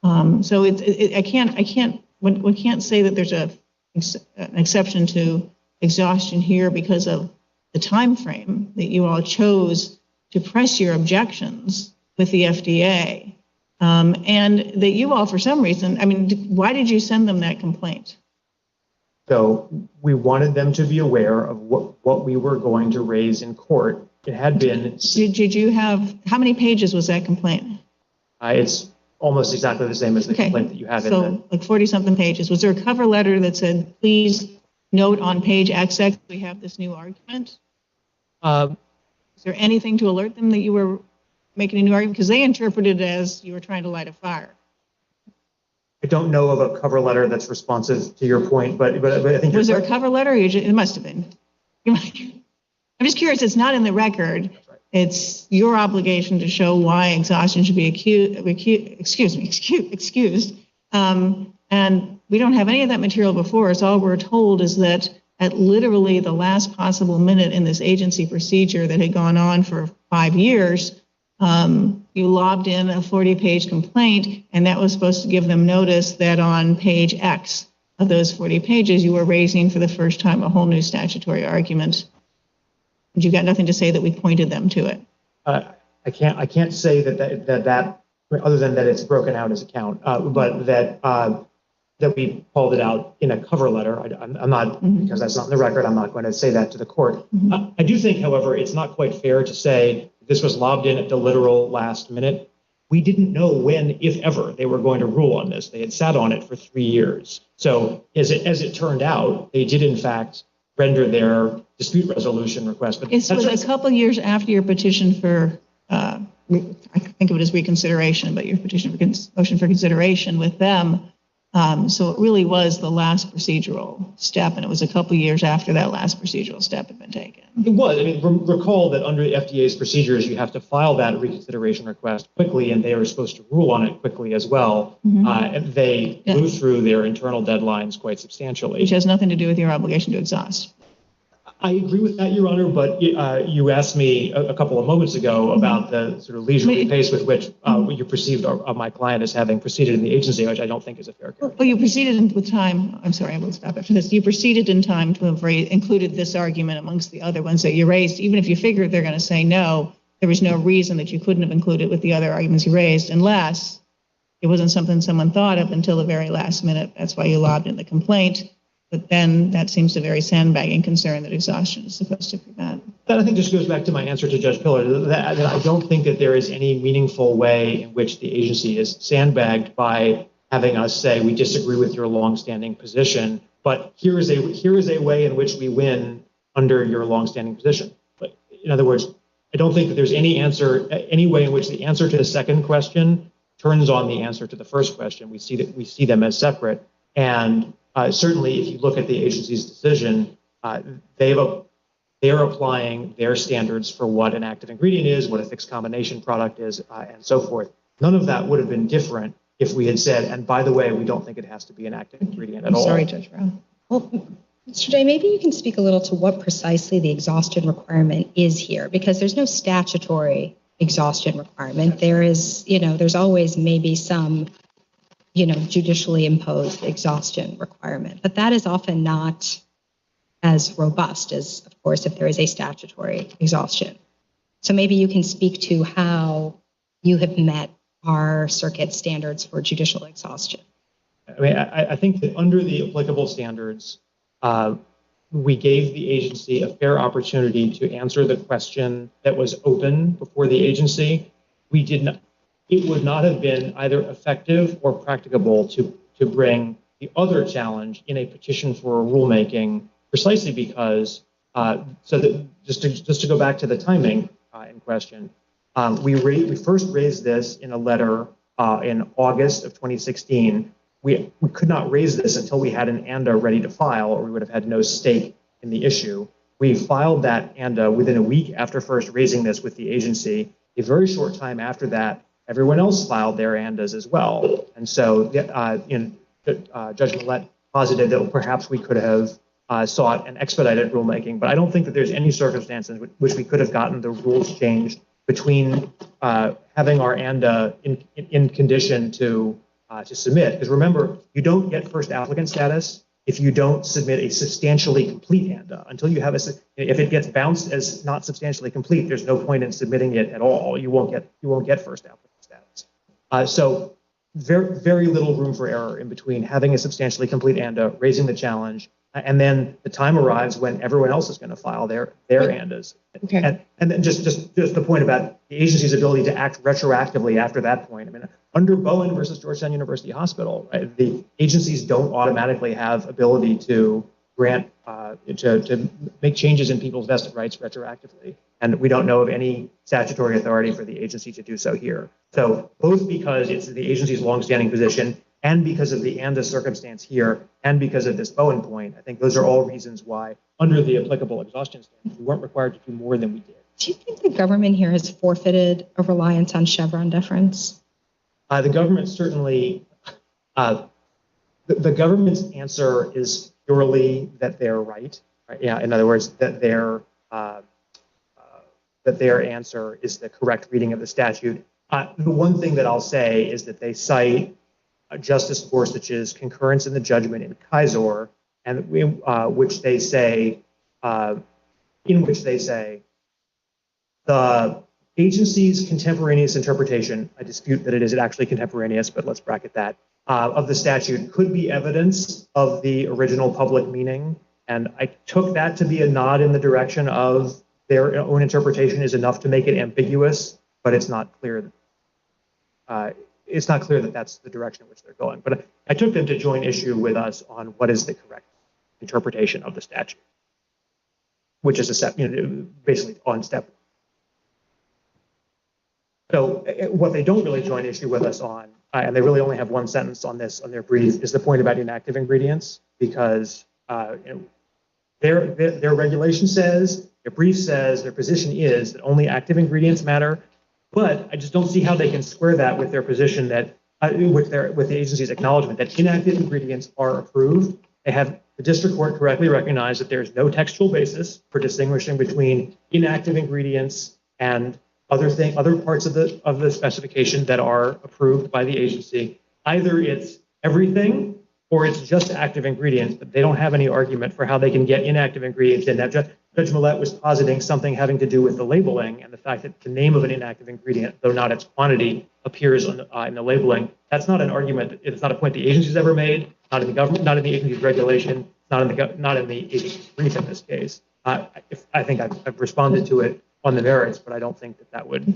So I can't say that there's an exception to exhaustion here because of the time frame that you all chose to press your objections with the FDA, and that you all, for some reason, I mean, why did you send them that complaint? So we wanted them to be aware of what we were going to raise in court. It had been. Did you have, how many pages was that complaint? It's almost exactly the same as the complaint that you have in the. So like 40-something pages. Was there a cover letter that said, please note on page XX, we have this new argument? Is there anything to alert them that you were making a new argument? Because they interpreted it as you were trying to light a fire. I don't know of a cover letter that's responsive to your point, but I think. Was there a cover letter? Or it must have been. I'm just curious. It's not in the record. Right. It's your obligation to show why exhaustion should be excused. And we don't have any of that material before us. All we're told is that at literally the last possible minute in this agency procedure that had gone on for 5 years, you lobbed in a 40-page complaint, and that was supposed to give them notice that on page X of those 40 pages, you were raising for the first time a whole new statutory argument. And you've got nothing to say that we pointed them to it. I can't say that other than that it's broken out as a count, but that we called it out in a cover letter. I'm not, because that's not in the record, I'm not going to say that to the court. I do think, however, it's not quite fair to say this was lobbed in at the literal last minute. We didn't know when, if ever, they were going to rule on this. They had sat on it for 3 years. So as it turned out, they did in fact render their dispute resolution request. But it was a couple years after your petition for, I think of it as reconsideration, but your petition for motion for consideration with them, So it really was the last procedural step, and it was a couple years after that last procedural step had been taken. It was. I mean, recall that under the FDA's procedures, you have to file that reconsideration request quickly, and they are supposed to rule on it quickly as well. And they blew through their internal deadlines quite substantially. Which has nothing to do with your obligation to exhaust. I agree with that, Your Honor, but you asked me a couple of moments ago about the sort of leisurely pace with which you perceived my client as having proceeded in the agency, which I don't think is a fair characterization. Well, you proceeded with time. I'm sorry, I will stop after this. You proceeded in time to have included this argument amongst the other ones that you raised. Even if you figured they're going to say no, there was no reason that you couldn't have included with the other arguments you raised, unless it wasn't something someone thought of until the very last minute. That's why you lobbed in the complaint. But then that seems a very sandbagging concern that exhaustion is supposed to prevent. That I think just goes back to my answer to Judge Pillar, that I don't think that there is any meaningful way in which the agency is sandbagged by having us say we disagree with your longstanding position, but here is a way in which we win under your longstanding position. But in other words, I don't think that there's any way in which the answer to the second question turns on the answer to the first question. We see them as separate, and certainly, if you look at the agency's decision, they are applying their standards for what an active ingredient is, what a fixed combination product is, and so forth. None of that would have been different if we had said, and by the way, we don't think it has to be an active ingredient at all. Sorry, Judge Brown. Well, Mr. J, maybe you can speak a little to what precisely the exhaustion requirement is here, because there's no statutory exhaustion requirement. There is, there's always maybe some judicially imposed exhaustion requirement, but that is often not as robust as, of course, if there is a statutory exhaustion. So maybe you can speak to how you have met our circuit standards for judicial exhaustion. I mean, I think that under the applicable standards, we gave the agency a fair opportunity to answer the question that was open before the agency. It would not have been either effective or practicable to bring the other challenge in a petition for a rulemaking, precisely because, just to go back to the timing in question, we first raised this in a letter in August of 2016. We could not raise this until we had an ANDA ready to file, or we would have had no stake in the issue. We filed that ANDA within a week after first raising this with the agency. A very short time after that, everyone else filed their ANDAs as well. And so Judge Millett posited that perhaps we could have sought an expedited rulemaking, but I don't think that there's any circumstance in which we could have gotten the rules changed between having our ANDA in condition to submit. Because remember, you don't get first applicant status if you don't submit a substantially complete ANDA. Until you have if it gets bounced as not substantially complete, there's no point in submitting it at all. You won't get first applicant status. So very, very little room for error in between having a substantially complete ANDA, raising the challenge, and then the time arrives when everyone else is going to file their ANDAs. Okay. And then just the point about the agency's ability to act retroactively after that point. I mean, under Bowen versus Georgetown University Hospital, right, the agencies don't automatically have ability to grant to make changes in people's vested rights retroactively. And we don't know of any statutory authority for the agency to do so here. So both because it's the agency's longstanding position and because of the ANDA circumstance here and because of this Bowen point, I think those are all reasons why under the applicable exhaustion standards, we weren't required to do more than we did. Do you think the government here has forfeited a reliance on Chevron deference? The government certainly, the government's answer is purely that they're right. Yeah, in other words, that their answer is the correct reading of the statute. The one thing that I'll say is that they cite Justice Gorsuch's concurrence in the judgment in Kaiser, and in which they say the agency's contemporaneous interpretation, I dispute that it is actually contemporaneous, but let's bracket that, of the statute could be evidence of the original public meaning. And I took that to be a nod in the direction of their own interpretation is enough to make it ambiguous, but it's not clear. It's not clear that that's the direction in which they're going. But I took them to join issue with us on what is the correct interpretation of the statute, which is a step, basically on step one. So what they don't really join issue with us on and they really only have one sentence on this on their brief, is the point about inactive ingredients, because their regulation says, their brief says, their position is that only active ingredients matter. But I just don't see how they can square that with their position that, with the agency's acknowledgement that inactive ingredients are approved. The district court correctly recognized that there's no textual basis for distinguishing between inactive ingredients and other parts of the specification that are approved by the agency. Either it's everything or it's just active ingredients, but they don't have any argument for how they can get inactive ingredients in. Now, Judge Millett was positing something having to do with the labeling and the fact that the name of an inactive ingredient, though not its quantity, appears in the labeling. That's not an argument. It's not a point the agency's ever made, not in the government, not in the agency's regulation, not in the agency's brief in this case. I think I've responded to it on the merits, but I don't think that would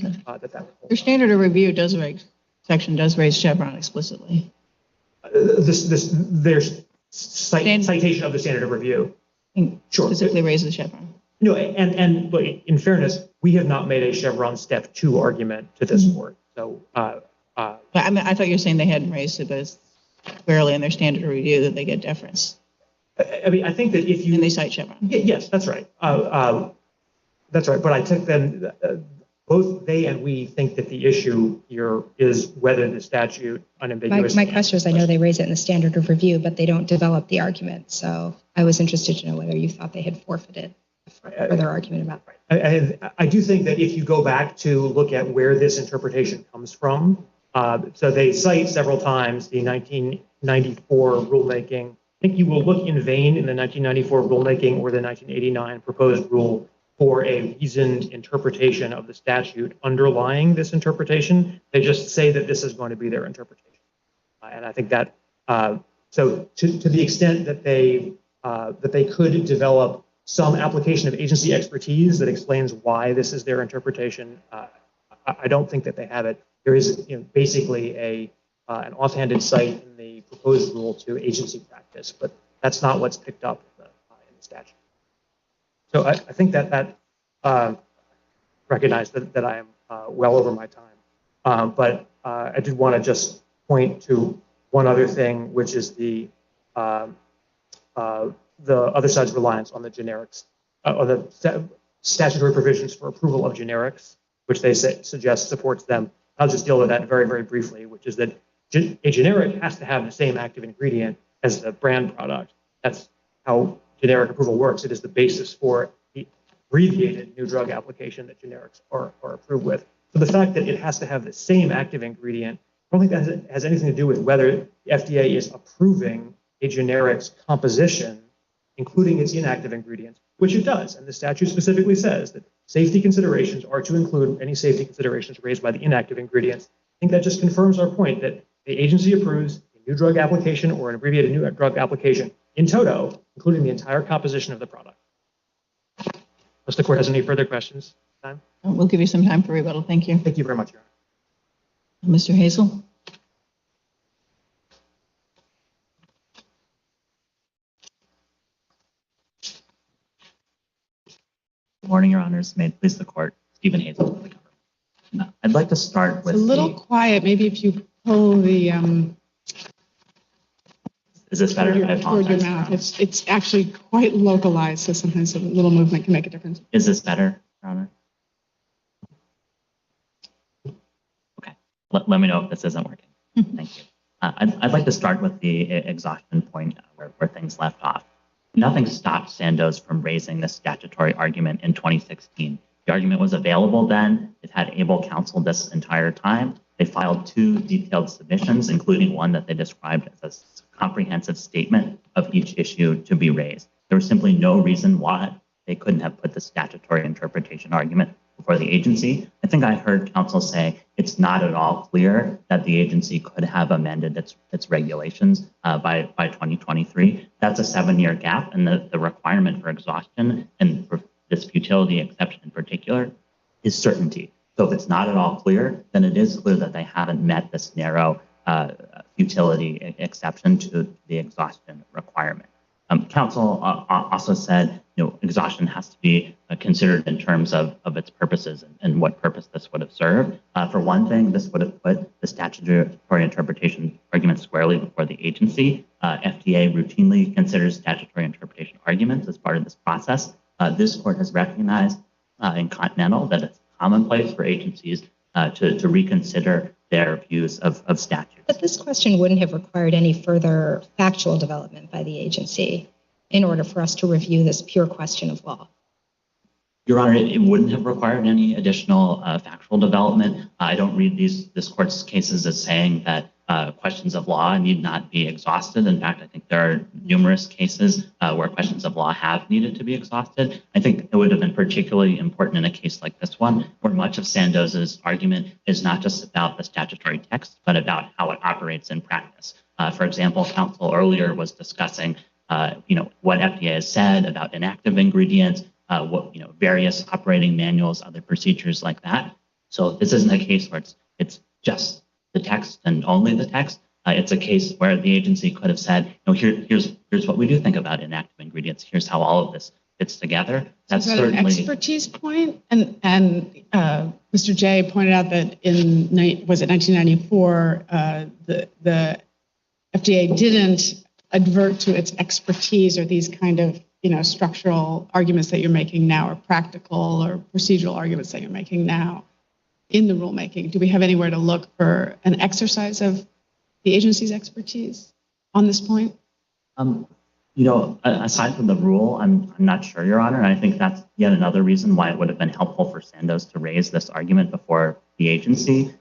Your standard of review section does raise Chevron explicitly. There's citation of the standard of review. Sure. Specifically raises Chevron. No, and in fairness, we have not made a Chevron step 2 argument to this court. So, I thought you were saying they hadn't raised it, but it's clearly in their standard of review that they get deference. I mean, I think that if you... And they cite Chevron. Yes, that's right. That's right. But I took them, both they and we think that the issue here is whether the statute unambiguously... My question is, I know they raise it in the standard of review, but they don't develop the argument. So I was interested to know whether you thought they had forfeited for their argument about it. I do think that if you go back to look at where this interpretation comes from, so they cite several times the 1994 rulemaking. I think you will look in vain in the 1994 rulemaking or the 1989 proposed rule for a reasoned interpretation of the statute underlying this interpretation. They just say that this is going to be their interpretation. And I think that, so to the extent that they could develop some application of agency expertise that explains why this is their interpretation, I don't think that they have it. There is basically an offhanded cite in the proposed rule to agency practice, but that's not what's picked up in the statute. So I think that recognize that I am well over my time, but I did want to just point to one other thing, which is the other side's reliance on the generics, or the statutory provisions for approval of generics, which they suggest supports them. I'll just deal with that very, very briefly, which is that a generic has to have the same active ingredient as the brand product. That's how generic approval works. It is the basis for the abbreviated new drug application that generics are approved with. So the fact that it has to have the same active ingredient, I don't think that has anything to do with whether the FDA is approving a generic's composition, including its inactive ingredients, which it does. And the statute specifically says that safety considerations are to include any safety considerations raised by the inactive ingredients. I think that just confirms our point that the agency approves a new drug application or an abbreviated new drug application in toto, including the entire composition of the product. Unless the court has any further questions. We'll give you some time for rebuttal. Thank you. Thank you very much, Your Honor. Mr. Hazel. Good morning, Your Honors. May it please the court. Stephen Hazel for the government. I'd like to start with It's a little quiet. Maybe if you pull the is this better? toward your mouth. It's actually quite localized, so sometimes a little movement can make a difference. Is this better, Your Honor? Okay. Let me know if this isn't working. Thank you. I'd like to start with the exhaustion point where things left off. Nothing stopped Sandoz from raising this statutory argument in 2016. The argument was available then. It had able counsel this entire time. They filed 2 detailed submissions, including one that they described as a comprehensive statement of each issue to be raised. There was simply no reason why they couldn't have put the statutory interpretation argument before the agency. I think I heard counsel say it's not at all clear that the agency could have amended its regulations by 2023. That's a 7-year gap, and the requirement for exhaustion and for this futility exception in particular is certainty. So if it's not at all clear, then it is clear that they haven't met this narrow futility exception to the exhaustion requirement. Council also said, exhaustion has to be considered in terms of its purposes and what purpose this would have served. For one thing, this would have put the statutory interpretation argument squarely before the agency. FDA routinely considers statutory interpretation arguments as part of this process. This court has recognized in Continental that it's commonplace for agencies to reconsider their views of statutes. But this question wouldn't have required any further factual development by the agency in order for us to review this pure question of law. Your Honor, it wouldn't have required any additional factual development. I don't read this court's cases as saying that questions of law need not be exhausted. In fact, I think there are numerous cases where questions of law have needed to be exhausted. I think it would have been particularly important in a case like this one, where much of Sandoz's argument is not just about the statutory text, but about how it operates in practice. For example, counsel earlier was discussing what FDA has said about inactive ingredients, various operating manuals, other procedures like that. So this isn't a case where it's just the text and only the text. It's a case where the agency could have said, here's what we do think about inactive ingredients. Here's how all of this fits together. That's certainly an expertise point. And Mr. Jay pointed out that in 1994, the FDA didn't advert to its expertise or these kind of structural arguments that you're making now, or practical or procedural arguments that you're making now in the rulemaking. Do we have anywhere to look for an exercise of the agency's expertise on this point? Aside from the rule, I'm not sure, Your Honor. And I think that's yet another reason why it would have been helpful for Sandoz to raise this argument before the agency.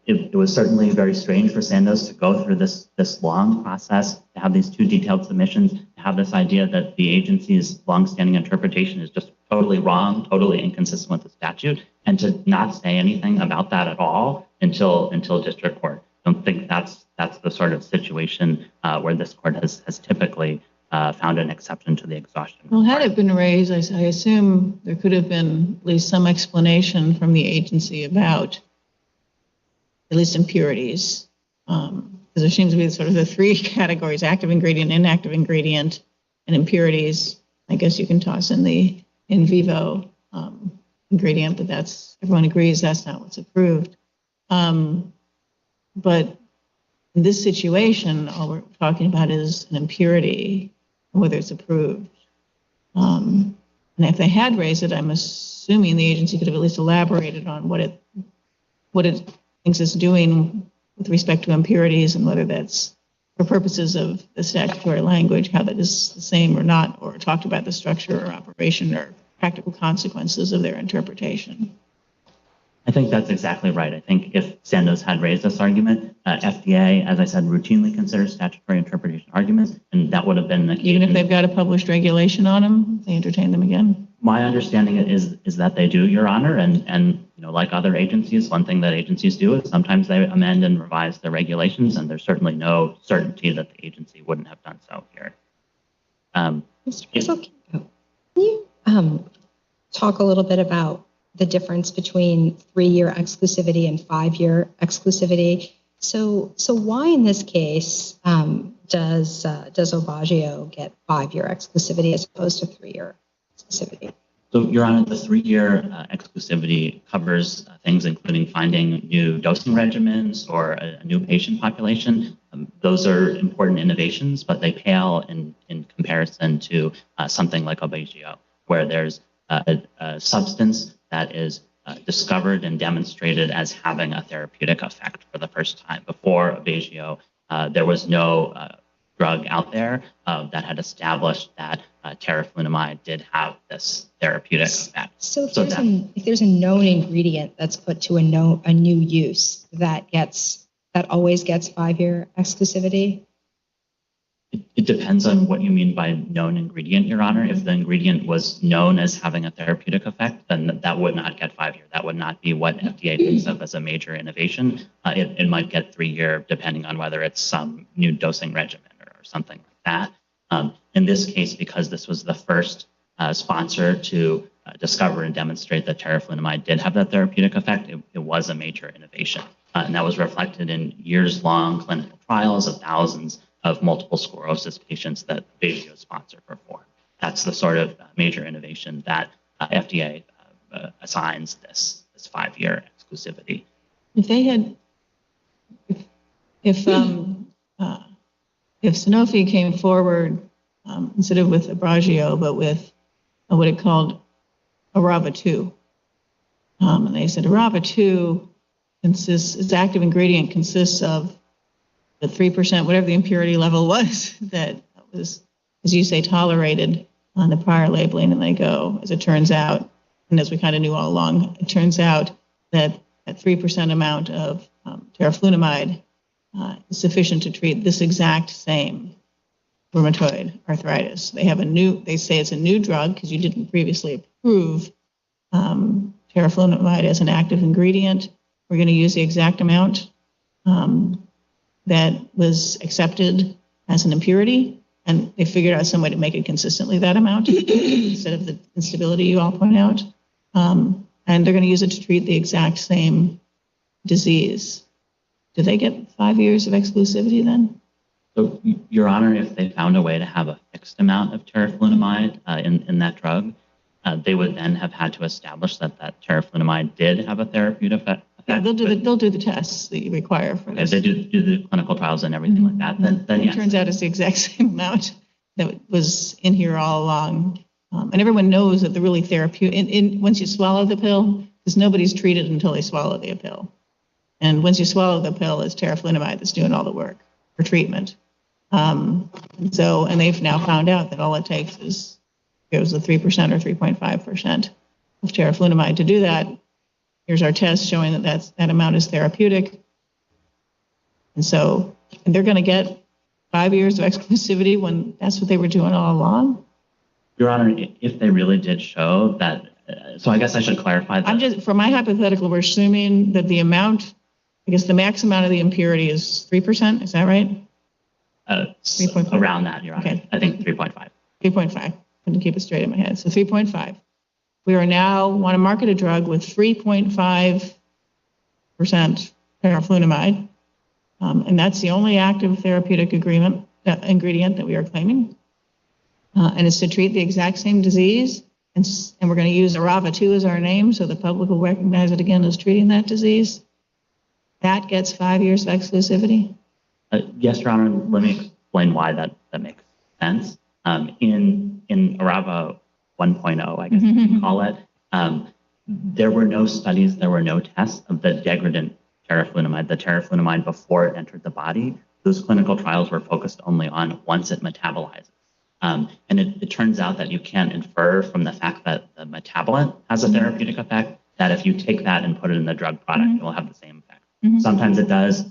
It was certainly very strange for Sandoz to go through this long process, to have these two detailed submissions, to have this idea that the agency's longstanding interpretation is just totally wrong, totally inconsistent with the statute, and to not say anything about that at all until district court. I don't think that's the sort of situation where this court has typically found an exception to the exhaustion. Well, had it been raised, I assume there could have been at least some explanation from the agency about at least impurities, because there seems to be sort of the three categories: active ingredient, inactive ingredient, and impurities. I guess you can toss in the in vivo ingredient, but everyone agrees that's not what's approved. But in this situation, all we're talking about is an impurity, whether it's approved. And if they had raised it, I'm assuming the agency could have at least elaborated on what it thinks it's doing with respect to impurities, and whether that's for purposes of the statutory language, how that is the same or not, or talked about the structure or operation or practical consequences of their interpretation. I think that's exactly right. I think if Sandoz had raised this argument, FDA, as I said, routinely considers statutory interpretation arguments, and that would have been the case. Even if they've got a published regulation on them, they entertain them again? My understanding is that they do, Your Honor, and like other agencies, one thing that agencies do is sometimes they amend and revise their regulations, and there's certainly no certainty that the agency wouldn't have done so here. Mr. Russell, can you talk a little bit about the difference between 3-year exclusivity and 5-year exclusivity? So why in this case does Obagio get 5-year exclusivity as opposed to 3-year exclusivity? So, Your Honor, the 3-year exclusivity covers things including finding new dosing regimens or a new patient population. Those are important innovations, but they pale in comparison to something like Obagio, where there's a substance that is discovered and demonstrated as having a therapeutic effect for the first time. Before Obagio, there was no drug out there that had established that teriflunomide did have this therapeutic effect. So if there's a known ingredient that's put to a new use, that always gets 5-year exclusivity? It depends on what you mean by known ingredient, Your Honor. If the ingredient was known as having a therapeutic effect, then that would not get 5-year. That would not be what FDA thinks of as a major innovation. It might get 3-year, depending on whether it's some new dosing regimen or something like that. In this case, because this was the first sponsor to discover and demonstrate that teriflunomide did have that therapeutic effect, it was a major innovation. And that was reflected in years-long clinical trials of thousands of multiple sclerosis patients that Becerra sponsor perform. That's the sort of major innovation that FDA assigns this 5-year exclusivity. If they had, if Sanofi came forward instead of with Abragio, but with what it called Arava-2, and they said Arava-2 its active ingredient consists of the 3%, whatever the impurity level was that was, as you say, tolerated on the prior labeling, and they go, as it turns out, and as we kind of knew all along, it turns out that that 3% amount of teriflunomide is sufficient to treat this exact same rheumatoid arthritis. They say it's a new drug because you didn't previously approve teriflunomide as an active ingredient. We're going to use the exact amount that was accepted as an impurity, and they figured out some way to make it consistently that amount instead of the instability you all point out. And they're going to use it to treat the exact same disease. Do they get 5 years of exclusivity then? So, Your Honor, if they found a way to have a fixed amount of teriflunomide in that drug, they would then have had to establish that teriflunomide did have a therapeutic effect. Yeah, they'll do the tests that you require for this. If they do the clinical trials and everything like that, then yes. It turns out it's the exact same amount that was in here all along. And everyone knows that the really therapeutic, once you swallow the pill, because nobody's treated until they swallow the pill. And once you swallow the pill, it's teriflunomide that's doing all the work for treatment. And they've now found out that all it takes is, it was the 3% or 3.5% of teriflunomide to do that. Here's our test showing that amount is therapeutic. And they're going to get 5 years of exclusivity when that's what they were doing all along. Your Honor, if they really did show that, so I guess I should clarify that. For my hypothetical, we're assuming that the amount, I guess the max amount of the impurity is 3%. Is that right? 3.5. Around that, Your Honor. Okay. I think 3.5. 3.5. Couldn't keep it straight in my head. So 3.5. We are now want to market a drug with 3.5% teriflunomide, and that's the only active therapeutic ingredient that we are claiming, and it's to treat the exact same disease. And we're going to use Arava-2 as our name, so the public will recognize it again as treating that disease. That gets 5 years of exclusivity. Yes, Your Honor. Let me explain why that makes sense. In Arava 1.0, I guess you can call it, there were no studies, there were no tests of the degradant teriflunomide, the teriflunomide before it entered the body. Those clinical trials were focused only on once it metabolizes. And it turns out that you can't infer from the fact that the metabolite has a therapeutic effect that if you take that and put it in the drug product, it will have the same effect. Sometimes it does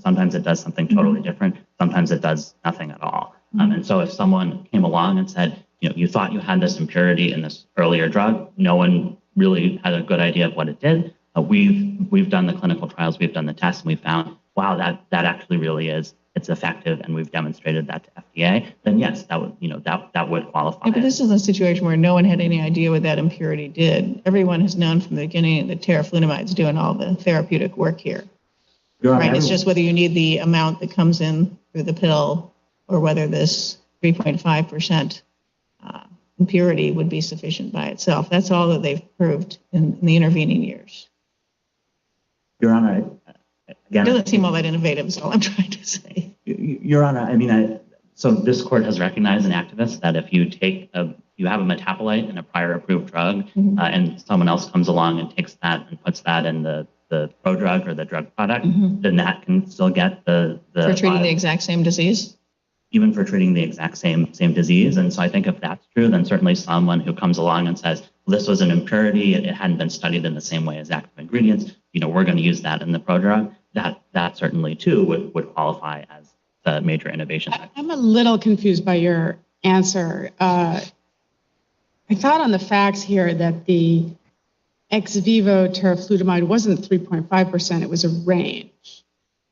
something totally different, sometimes it does nothing at all. And so if someone came along and said, you thought you had this impurity in this earlier drug, no one really had a good idea of what it did. We've done the clinical trials, we've done the tests, and we found, wow, that actually really is, it's effective, and we've demonstrated that to FDA. Then yes, that would qualify. Yeah, but this is a situation where no one had any idea what that impurity did. Everyone has known from the beginning that teriflunomide's doing all the therapeutic work here. Right, it's just whether you need the amount that comes in through the pill or whether this 3.5% impurity would be sufficient by itself. That's all that they've proved in the intervening years. Your Honor, again, it doesn't seem all that innovative is all I'm trying to say. Your Honor, so this court has recognized in activists that if you you have a metabolite in a prior approved drug and someone else comes along and takes that and puts that in the prodrug or the drug product, then that can still get the for treating the exact same disease? Even for treating the exact same disease. And so I think if that's true, then certainly someone who comes along and says, well, this was an impurity, it hadn't been studied in the same way as active ingredients, we're going to use that in the prodrug, that certainly too would qualify as the major innovation. I'm a little confused by your answer. I thought on the facts here that the ex vivo teriflunomide wasn't 3.5%, it was a range,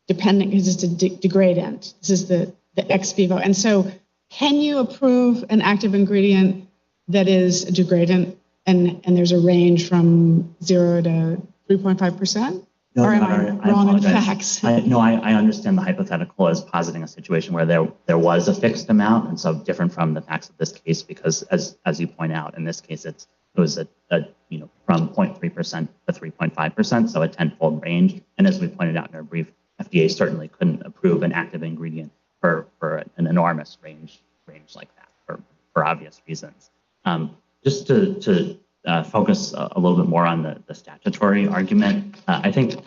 depending, because it's a degradant. This is the ex vivo. And so can you approve an active ingredient that is a degradant and there's a range from 0 to 3.5%? No, Or am Your I Honor, wrong on apologize. facts? I understand the hypothetical as positing a situation where there was a fixed amount, and so different from the facts of this case, because as you point out, in this case, it was from 0.3% to 3.5%, so a tenfold range. And as we pointed out in our brief, FDA certainly couldn't approve an active ingredient for an enormous range like that for obvious reasons. Just to focus a little bit more on the statutory argument, I think,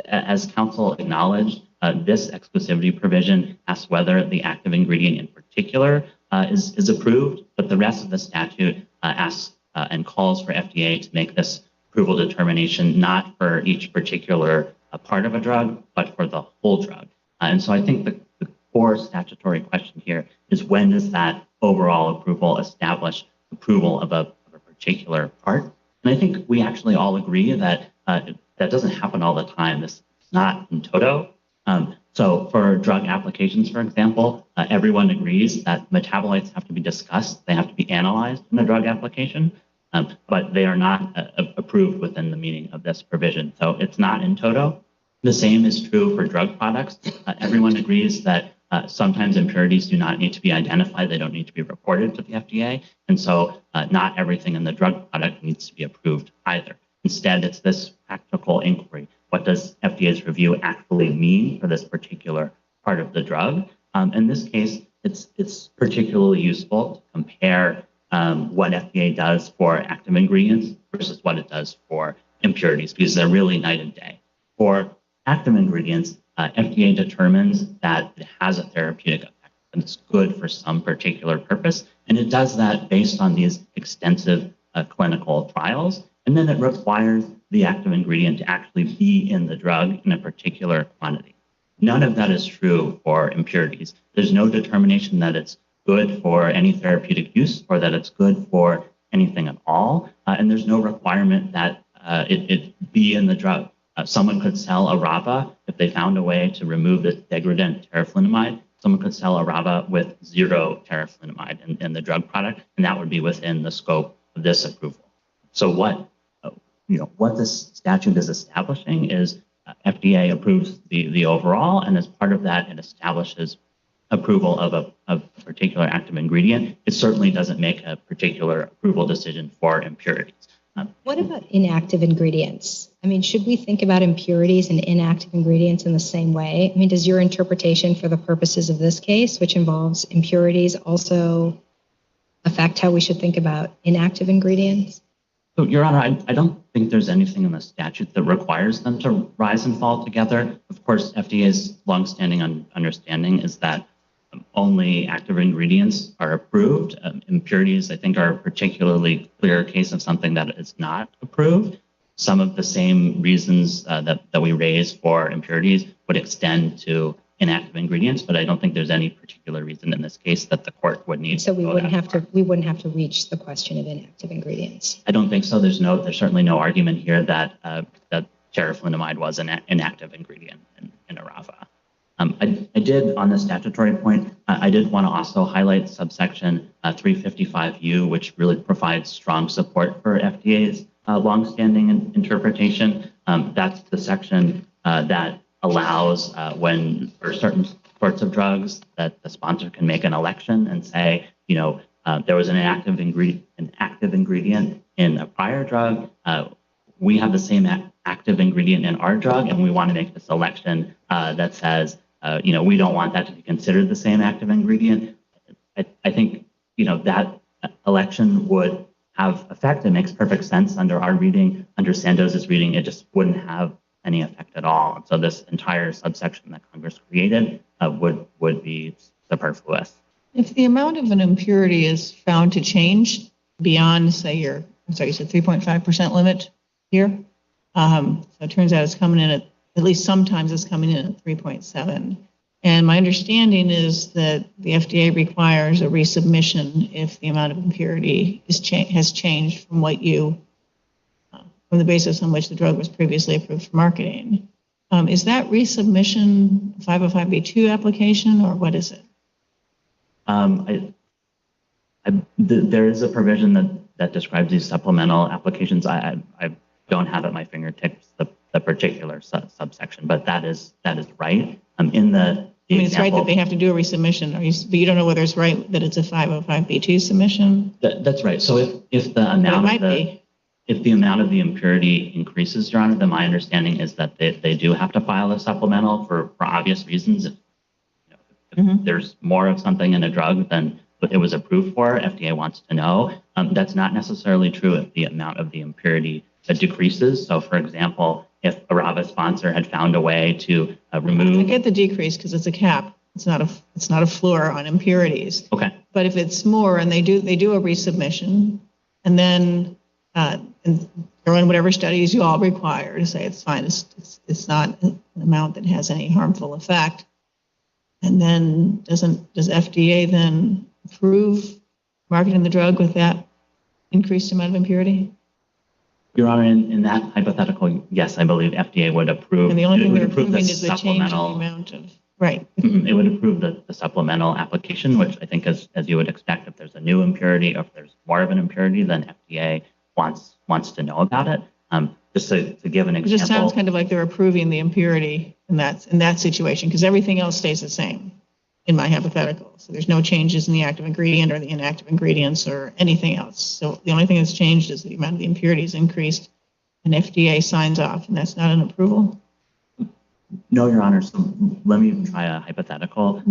as counsel acknowledged, this exclusivity provision asks whether the active ingredient in particular is approved, but the rest of the statute asks and calls for FDA to make this approval determination not for each particular part of a drug, but for the whole drug. And so I think the core statutory question here is, when does that overall approval establish approval of a particular part? And I think we actually all agree that that doesn't happen all the time. This is not in toto. So for drug applications, for example, everyone agrees that metabolites have to be discussed. They have to be analyzed in a drug application, but they are not approved within the meaning of this provision. So it's not in toto. The same is true for drug products. Everyone agrees that sometimes impurities do not need to be identified. They don't need to be reported to the FDA. And so not everything in the drug product needs to be approved either. Instead, it's this practical inquiry. What does FDA's review actually mean for this particular part of the drug? In this case, it's particularly useful to compare what FDA does for active ingredients versus what it does for impurities, because they're really night and day. For active ingredients, FDA determines that it has a therapeutic effect and it's good for some particular purpose. And it does that based on these extensive clinical trials. And then it requires the active ingredient to actually be in the drug in a particular quantity. None of that is true for impurities. There's no determination that it's good for any therapeutic use or that it's good for anything at all. And there's no requirement that it be in the drug. Someone could sell a rava if they found a way to remove the degradant teriflunomide. Someone could sell a rava with 0 teriflunomide in the drug product, and that would be within the scope of this approval. So what this statute is establishing is FDA approves the overall, and as part of that, it establishes approval of a particular active ingredient. It certainly doesn't make a particular approval decision for impurities. What about inactive ingredients? I mean, should we think about impurities and inactive ingredients in the same way? I mean, does your interpretation for the purposes of this case, which involves impurities, also affect how we should think about inactive ingredients? So, Your Honor, I don't think there's anything in the statute that requires them to rise and fall together. Of course, FDA's longstanding understanding is that only active ingredients are approved. Impurities, I think, are a particularly clear case of something that is not approved. Some of the same reasons that we raise for impurities would extend to inactive ingredients, but I don't think there's any particular reason in this case that the court would need. So we wouldn't have to reach the question of inactive ingredients. I don't think so. There's certainly no argument here that teriflunomide was an inactive ingredient in a rava. I did, on the statutory point, I did want to also highlight subsection 355U, which really provides strong support for FDA's longstanding interpretation. That's the section that allows when for certain sorts of drugs that the sponsor can make an election and say, there was an active ingredient in a prior drug. We have the same active ingredient in our drug, and we want to make this election that says, we don't want that to be considered the same active ingredient. I think, that election would have effect. It makes perfect sense under our reading. Under Sandoz's reading, it just wouldn't have any effect at all. And so this entire subsection that Congress created would be superfluous. If the amount of an impurity is found to change beyond, say, you said 3.5% limit here. So it turns out it's coming in at least sometimes it's coming in at 3.7. And my understanding is that the FDA requires a resubmission if the amount of impurity has changed from from the basis on which the drug was previously approved for marketing. Is that resubmission 505(b)(2) application, or what is it? There is a provision that describes these supplemental applications. I don't have at my fingertips the particular subsection. But that is right. In the I mean, it's right example, that they have to do a resubmission, but you don't know whether it's right that it's a 505B2 submission? that's right. So if the It amount might of the be. if the amount of the impurity increases, Your Honor, then my understanding is that they do have to file a supplemental for obvious reasons. If there's more of something in a drug than it was approved for, FDA wants to know. That's not necessarily true if the amount of the impurity decreases. So, for example, if a RAVA sponsor had found a way to remove. I get the decrease because it's a cap. It's not a floor on impurities. Okay. But if it's more and they do a resubmission, and then and throw in whatever studies you all require to say it's fine, it's not an amount that has any harmful effect. And then does FDA then approve marketing the drug with that increased amount of impurity? Your Honor, in that hypothetical, yes, I believe FDA would approve. And the only thing they're approve approving is the change in the amount of, right. It would approve the supplemental application, which I think, as you would expect, if there's a new impurity or if there's more of an impurity, then FDA wants to know about it. Just to give an It example. just sounds kind of like they're approving the impurity in that situation, because everything else stays the same in my hypothetical. So there's no changes in the active ingredient or the inactive ingredients or anything else. So the only thing that's changed is the amount of the impurities increased, and FDA signs off, and that's not an approval? No, Your Honor. So let me try a hypothetical.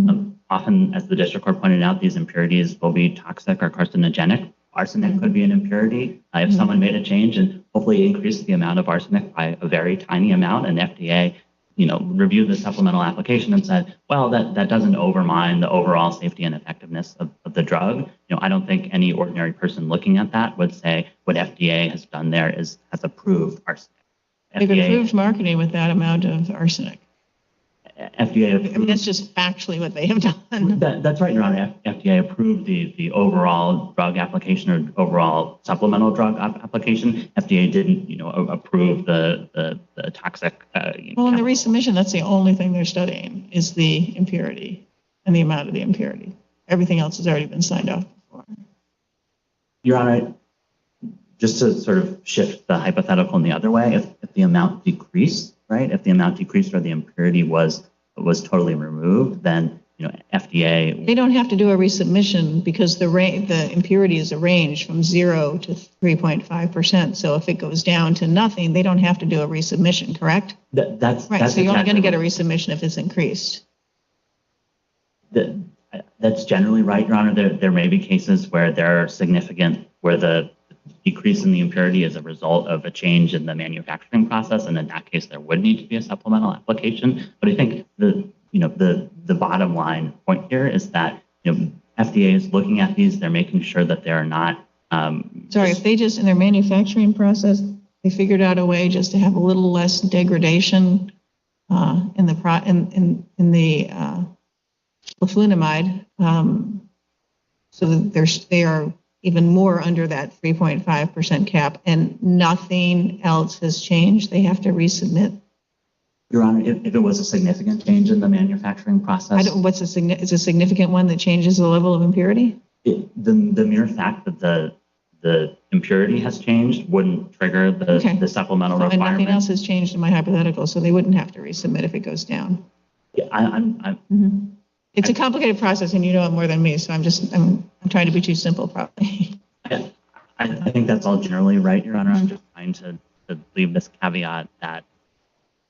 Often, as the district court pointed out, these impurities will be toxic or carcinogenic. Arsenic could be an impurity. If someone made a change and hopefully increased the amount of arsenic by a very tiny amount, and FDA, reviewed the supplemental application and said, well, that doesn't overmine the overall safety and effectiveness of the drug. I don't think any ordinary person looking at that would say what FDA has done there has approved arsenic. They've approved marketing with that amount of arsenic. FDA I mean, that's just factually what they have done. That's right, Your Honor. FDA approved the overall drug application or overall supplemental drug application. FDA didn't, approve the toxic. Well, in the resubmission, that's the only thing they're studying is the impurity and the amount of the impurity. Everything else has already been signed off before. Your Honor, just to sort of shift the hypothetical in the other way, if the amount decreased, right? If the amount decreased or the impurity was totally removed, then FDA. They don't have to do a resubmission because the impurity is a range from 0 to 3.5%. So if it goes down to nothing, they don't have to do a resubmission, correct? That's right. So you're only going to get a resubmission if it's increased. That's generally right, Your Honor. There may be cases where there are significant, where the decrease in the impurity is a result of a change in the manufacturing process, and in that case, there would need to be a supplemental application. But I think the bottom line point here is that FDA is looking at these. They're making sure that they're not. If they just in their manufacturing process, they figured out a way just to have a little less degradation in the leflunomide, so that they are even more under that 3.5% cap, and nothing else has changed, they have to resubmit? Your Honor, if it was a significant change in the manufacturing process. Is a significant one that changes the level of impurity? The mere fact that the impurity has changed wouldn't trigger the supplemental requirement. And nothing else has changed in my hypothetical, so they wouldn't have to resubmit if it goes down. Yeah, It's a complicated process, and you know it more than me, so I'm trying to be too simple, probably. I think that's all generally right, Your Honor. I'm just trying to leave this caveat that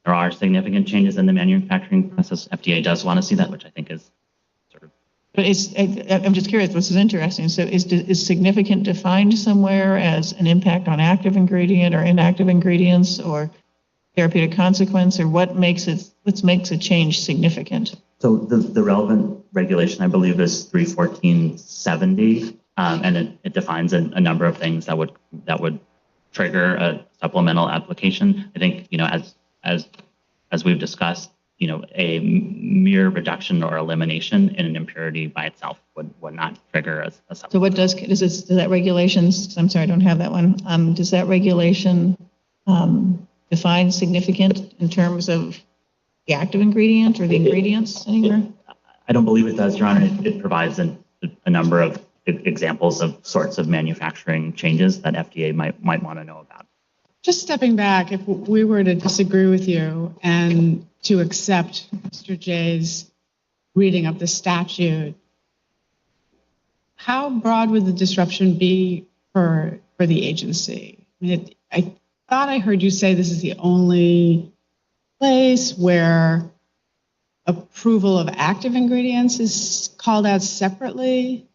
there are significant changes in the manufacturing process. FDA does want to see that, which I think is sort of. But I'm just curious. This is interesting. So is significant defined somewhere as an impact on active ingredient or inactive ingredients or therapeutic consequence, or what makes a change significant? So the relevant regulation, I believe, is 31470, and it defines a number of things that would trigger a supplemental application. I think as we've discussed, a mere reduction or elimination in an impurity by itself would not trigger a supplemental. So what does that regulations? I'm sorry, I don't have that one. Does that regulation define significant in terms of the active ingredient or the ingredients anywhere? I don't believe it does, Your Honor. It provides a number of examples of sorts of manufacturing changes that FDA might want to know about. Just stepping back, if we were to disagree with you and to accept Mr. J's reading of the statute, how broad would the disruption be for the agency? I mean, I thought I heard you say this is the only place where approval of active ingredients is called out separately.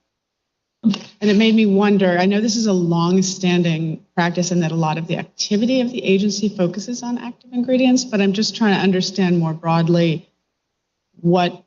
And it made me wonder, I know this is a long-standing practice and that a lot of the activity of the agency focuses on active ingredients, but I'm just trying to understand more broadly what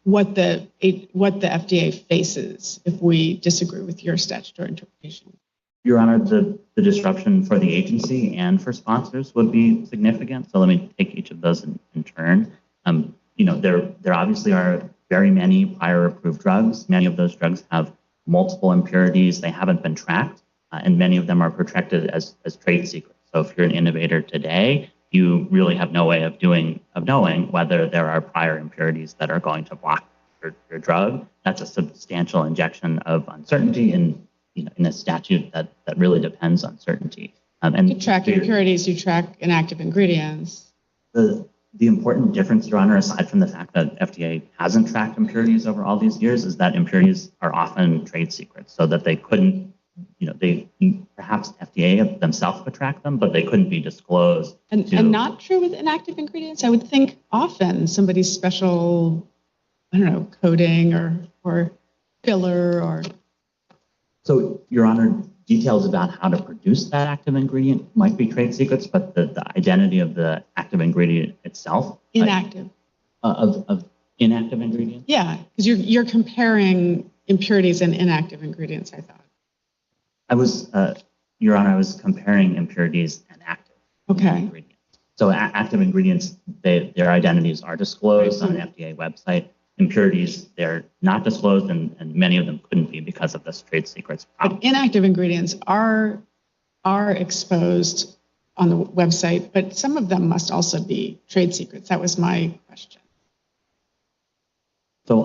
the FDA faces if we disagree with your statutory interpretation. Your Honor, the disruption for the agency and for sponsors would be significant. So let me take each of those in turn. There obviously are very many prior approved drugs. Many of those drugs have multiple impurities. They haven't been tracked, and many of them are protected as trade secrets. So if you're an innovator today, you really have no way of knowing whether there are prior impurities that are going to block your drug. That's a substantial injection of uncertainty in a statute that really depends on certainty. And you track impurities, you track inactive ingredients. The important difference, Your Honor, aside from the fact that FDA hasn't tracked impurities over all these years, is that impurities are often trade secrets, so that they couldn't, perhaps FDA themselves would track them, but they couldn't be disclosed. And not true with inactive ingredients? I would think often somebody's special, coating or filler or... So, Your Honor, details about how to produce that active ingredient might be trade secrets, but the identity of the active ingredient itself. Inactive. Of inactive ingredients? Yeah, because you're comparing impurities and inactive ingredients, I thought. Your Honor, I was comparing impurities and active ingredients. So active ingredients, their identities are disclosed on an FDA website. Impurities, they're not disclosed, and many of them couldn't be because of this trade secrets problem. But inactive ingredients are exposed on the website, but some of them must also be trade secrets. That was my question. So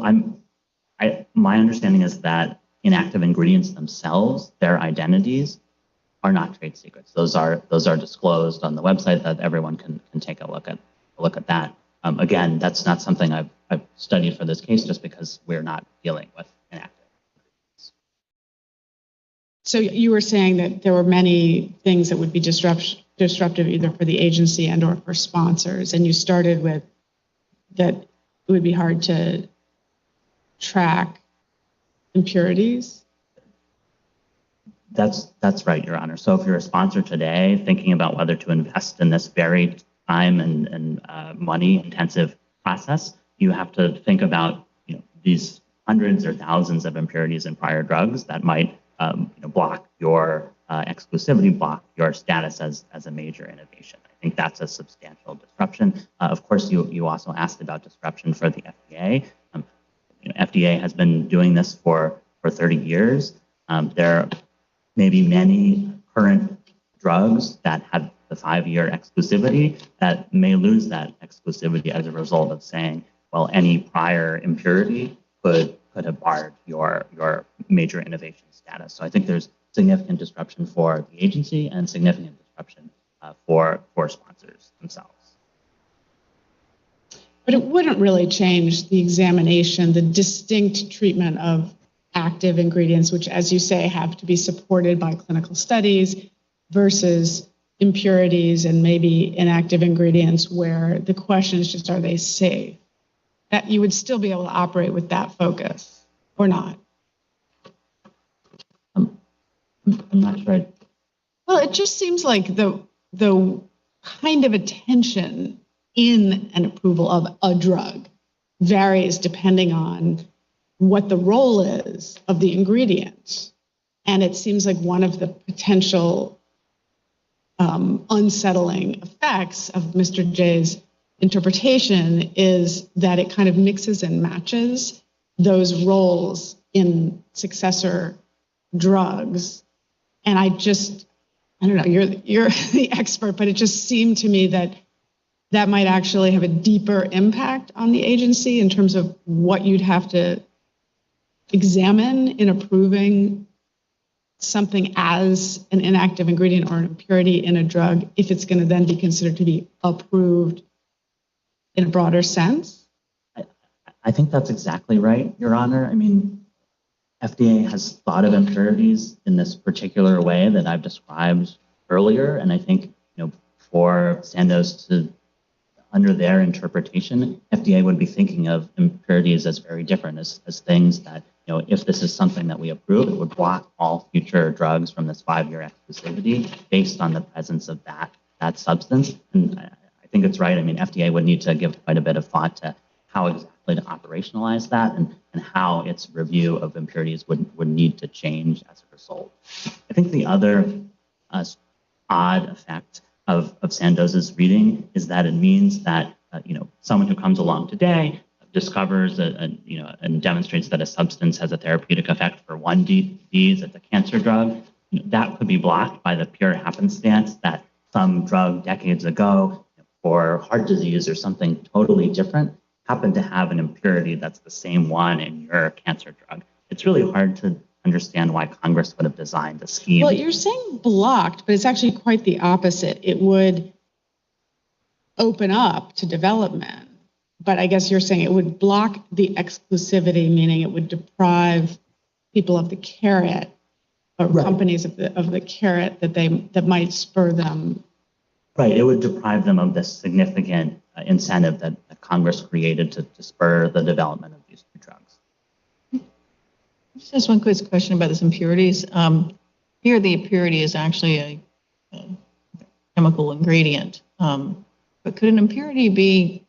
my understanding is that inactive ingredients themselves, their identities, are not trade secrets. Those are disclosed on the website that everyone can take a look at that. Again, that's not something I've studied for this case, just because we're not dealing with inactive ingredients. So you were saying that there were many things that would be disruptive either for the agency and or for sponsors, and you started with that it would be hard to track impurities? That's right, Your Honor. So if you're a sponsor today thinking about whether to invest in this very time and money intensive process, you have to think about these hundreds or thousands of impurities in prior drugs that might block your exclusivity, block your status as a major innovation. I think that's a substantial disruption. Of course, you also asked about disruption for the FDA. FDA has been doing this for 30 years. There may be many current drugs that have the 5-year exclusivity that may lose that exclusivity as a result of saying, well, any prior impurity could have barred your major innovation status. So I think there's significant disruption for the agency and significant disruption for sponsors themselves. But it wouldn't really change the examination, the distinct treatment of active ingredients, which, as you say, have to be supported by clinical studies, versus impurities and maybe inactive ingredients where the question is just, are they safe? That you would still be able to operate with that focus or not? I'm not sure. Well, it just seems like the kind of attention in an approval of a drug varies depending on what the role is of the ingredient. And it seems like one of the potential unsettling effects of Mr. J's interpretation is that it kind of mixes and matches those roles in successor drugs. And I don't know, you're the expert, but it just seemed to me that might actually have a deeper impact on the agency in terms of what you'd have to examine in approving something as an inactive ingredient or an impurity in a drug if it's going to then be considered to be approved in a broader sense? I think that's exactly right, Your Honor. I mean, FDA has thought of impurities in this particular way that I've described earlier, and I think for Sandoz to, under their interpretation, FDA would be thinking of impurities as very different, as things that if this is something that we approve, it would block all future drugs from this 5-year exclusivity based on the presence of that substance. And I think it's right. I mean, FDA would need to give quite a bit of thought to how exactly to operationalize that and how its review of impurities would need to change as a result. I think the other odd effect of Sandoz's reading is that it means that someone who comes along today discovers and demonstrates that a substance has a therapeutic effect for one disease, it's a cancer drug, that could be blocked by the pure happenstance that some drug decades ago for heart disease or something totally different happened to have an impurity that's the same one in your cancer drug. It's really hard to understand why Congress would have designed a scheme. Well, you're saying blocked, but it's actually quite the opposite. It would open up to development, but I guess you're saying it would block the exclusivity, meaning it would deprive people of the carrot or companies of the carrot that might spur them. Right, it would deprive them of this significant incentive that Congress created to spur the development of these new drugs. Just ask one quick question about these impurities. Here, the impurity is actually a chemical ingredient. But could an impurity be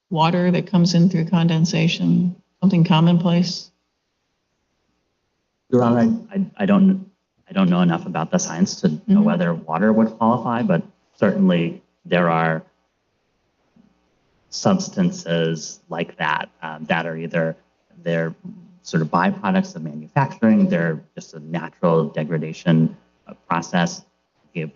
water that comes in through condensation, something commonplace? Your Honor, I don't know enough about the science to know whether water would qualify, but certainly there are substances like that that are either they're sort of byproducts of manufacturing, they're just a natural degradation process. I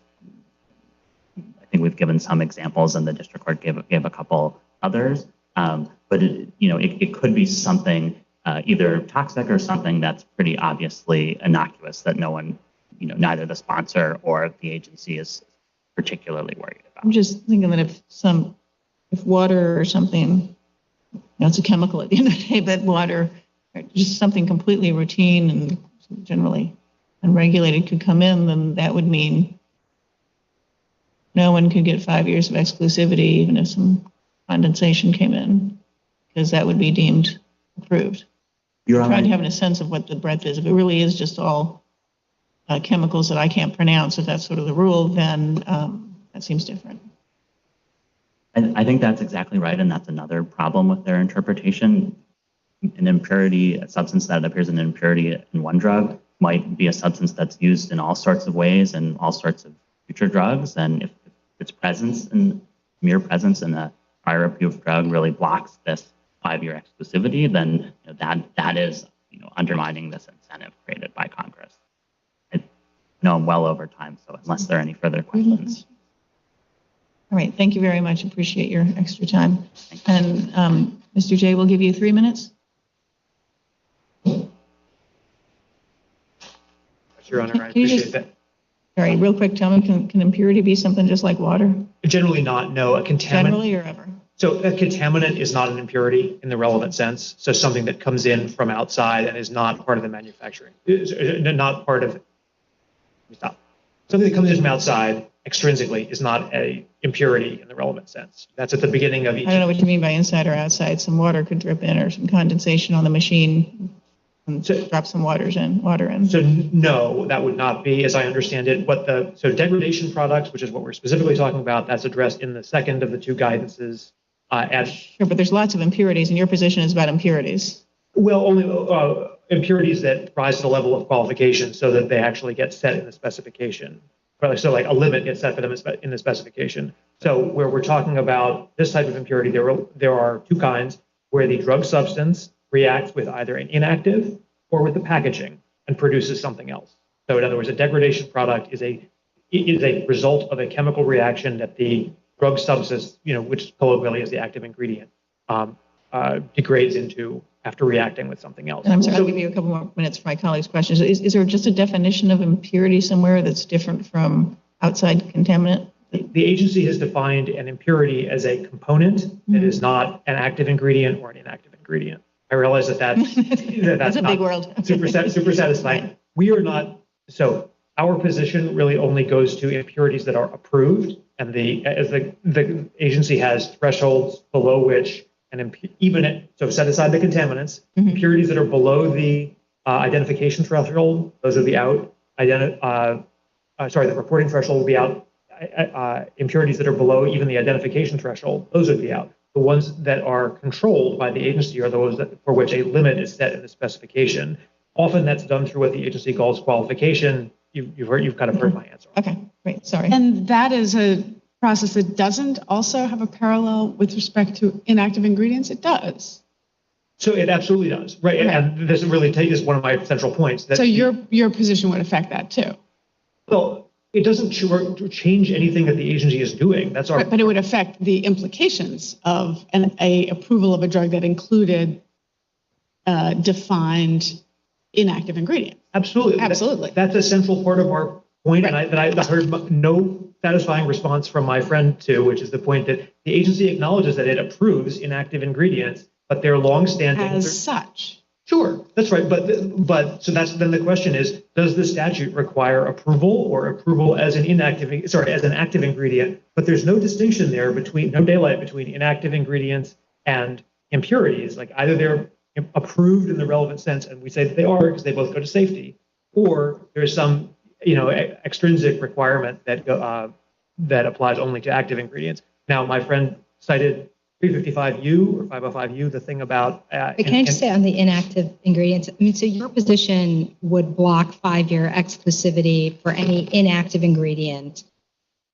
think we've given some examples, and the district court gave a couple others. But it could be something either toxic or something that's pretty obviously innocuous that no one, neither the sponsor or the agency is particularly worried about. I'm just thinking that if water or something, it's a chemical at the end of the day, but water, just something completely routine and generally unregulated could come in, then that would mean no one could get 5 years of exclusivity, even if some condensation came in, because that would be deemed approved. You're trying to have a sense of what the breadth is. If it really is just all chemicals that I can't pronounce, if that's sort of the rule, then that seems different. I think that's exactly right, and that's another problem with their interpretation. An impurity, a substance that appears an impurity in one drug might be a substance that's used in all sorts of ways and all sorts of future drugs, and if its mere presence in a prior approved drug really blocks this 5-year exclusivity, then that is undermining this incentive created by Congress. I know I'm well over time, so unless there are any further questions. All right, thank you very much. Appreciate your extra time. And Mr. J, we'll give you 3 minutes. Your Honor, I appreciate that. All right, real quick, tell me, can impurity be something just like water? Generally not, no. A contaminant. Generally or ever? So a contaminant is not an impurity in the relevant sense. So something that comes in from outside and is not part of the manufacturing, not part of, stop. Something that comes in from outside extrinsically is not a impurity in the relevant sense. That's at the beginning of each. I don't know what you mean by inside or outside. Some water could drip in or some condensation on the machine and drop some water in. So no, that would not be, as I understand it, so degradation products, which is what we're specifically talking about, that's addressed in the second of the two guidances. Sure, but there's lots of impurities, and your position is about impurities. Well, only impurities that rise to the level of qualification so that they actually get set in the specification. So like a limit gets set for them in the specification. So where we're talking about this type of impurity, there are two kinds, where the drug substance reacts with either an inactive or with the packaging and produces something else. So in other words, a degradation product is a result of a chemical reaction that the drug substance, which colloquially is the active ingredient, degrades into after reacting with something else. And I'm sorry, I'll give you a couple more minutes for my colleagues' questions. Is there just a definition of impurity somewhere that's different from outside contaminant? The agency has defined an impurity as a component that is not an active ingredient or an inactive ingredient. I realize that's a big world. super satisfying. Right. We are not, so our position really only goes to impurities that are approved, and as the agency has thresholds below which, so set aside the contaminants, impurities that are below the identification threshold, those are the out, the reporting threshold will be out. Impurities that are below even the identification threshold, those would be out. The ones that are controlled by the agency are those for which a limit is set in the specification. Often that's done through what the agency calls qualification. You've kind of heard my answer. Okay, great, sorry. And that is a process that doesn't also have a parallel with respect to inactive ingredients? It does. So it absolutely does, right? Okay. And this really is one of my central points. So your position would affect that too? Well, it doesn't change anything that the agency is doing. That's our. But it would affect the implications of a approval of a drug that included defined inactive ingredients. Absolutely. Absolutely. That's a central part of our point, right. And I heard no satisfying response from my friend to, which is the point that the agency acknowledges that it approves inactive ingredients, but they're longstanding. As such. Sure, that's right. But so then the question is, does the statute require approval or approval as an active ingredient? But there's no distinction there no daylight between inactive ingredients and impurities. Like either they're approved in the relevant sense, and we say that they are because they both go to safety, or there's some extrinsic requirement that applies only to active ingredients. Now, my friend cited 355U or 505U, the thing about. Can I just say on the inactive ingredients? I mean, so your position would block 5-year exclusivity for any inactive ingredient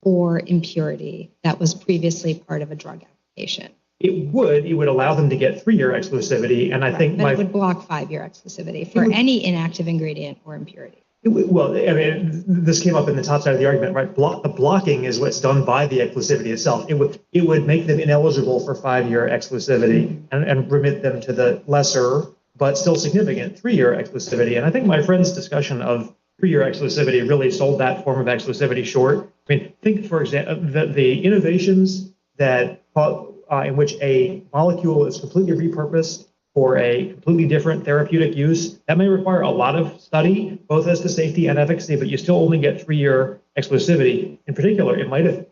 or impurity that was previously part of a drug application. It would allow them to get 3-year exclusivity, and I think but it would block 5-year exclusivity for any inactive ingredient or impurity. Well, I mean, this came up in the top side of the argument, right? The blocking is what's done by the exclusivity itself. It would make them ineligible for 5-year exclusivity and remit them to the lesser but still significant 3-year exclusivity. And I think my friend's discussion of 3-year exclusivity really sold that form of exclusivity short. I mean, think, for example, the innovations that in which a molecule is completely repurposed for a completely different therapeutic use, that may require a lot of study, both as to safety and efficacy, but you still only get 3-year exclusivity. In particular, it might have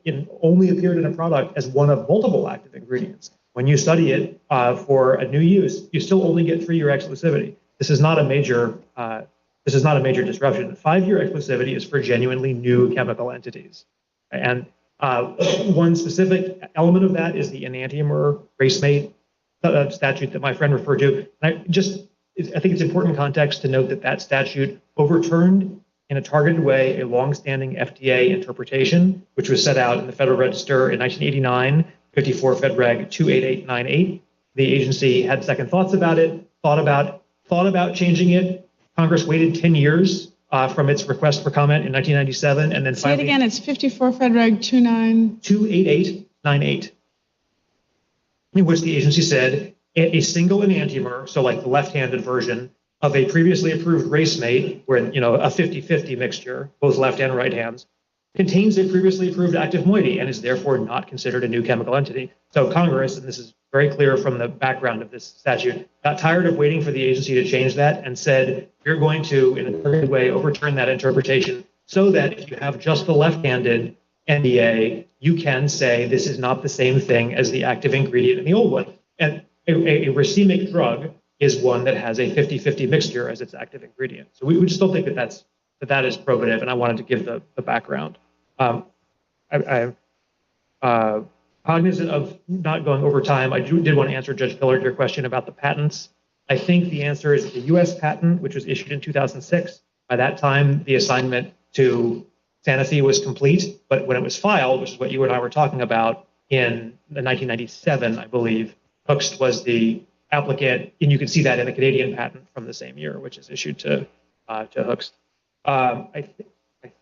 only appeared in a product as one of multiple active ingredients. When you study it for a new use, you still only get 3-year exclusivity. This is not a major disruption. 5-year exclusivity is for genuinely new chemical entities. And one specific element of that is the enantiomer racemate statute that my friend referred to. And I think it's important context to note that statute overturned in a targeted way a longstanding FDA interpretation, which was set out in the Federal Register in 1989, 54 Fed Reg 28898. The agency had second thoughts about it, thought about changing it. Congress waited 10 years from its request for comment in 1997, and then finally. Say it again. It's 54 Fed Reg 28898. In which the agency said a single enantiomer, so like the left-handed version of a previously approved racemate, where a 50-50 mixture, both left and right hands, contains a previously approved active moiety and is therefore not considered a new chemical entity. So Congress, and this is very clear from the background of this statute, got tired of waiting for the agency to change that and said, you're going to, in a targeted way, overturn that interpretation so that if you have just the left-handed NDA, you can say this is not the same thing as the active ingredient in the old one. And a racemic drug is one that has a 50-50 mixture as its active ingredient. So we just don't think that that is probative, and I wanted to give the background. I'm cognizant of not going over time. I did want to answer Judge Pillard your question about the patents. I think the answer is the US patent, which was issued in 2006. By that time, the assignment to Sanofi was complete, but when it was filed, which is what you and I were talking about, in 1997, I believe, Hoechst was the applicant, and you can see that in the Canadian patent from the same year, which is issued to Hoechst. I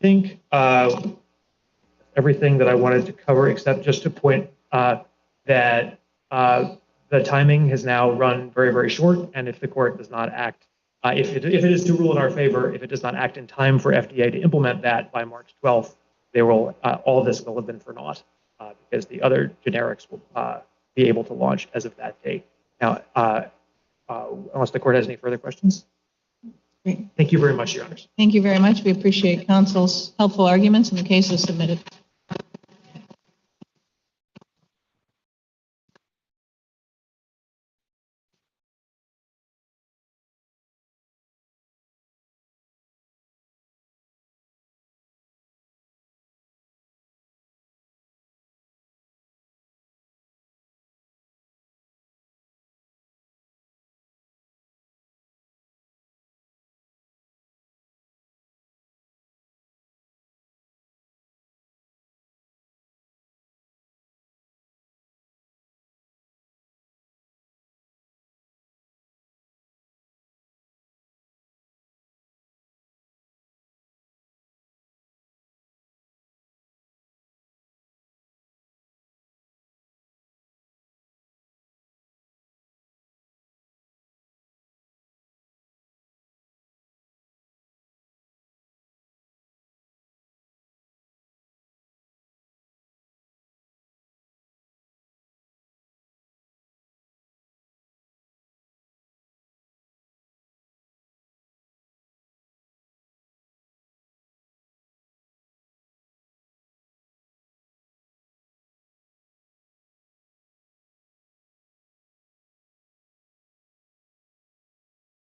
think everything that I wanted to cover, except just to point that the the timing has now run very, very short, and if the court does not act, if it is to rule in our favor, if it does not act in time for FDA to implement that by March 12th, they will all of this will have been for naught, because the other generics will be able to launch as of that date. Now, unless the court has any further questions. Great. Thank you very much, Your Honors. Thank you very much. We appreciate counsel's helpful arguments, and the case is submitted.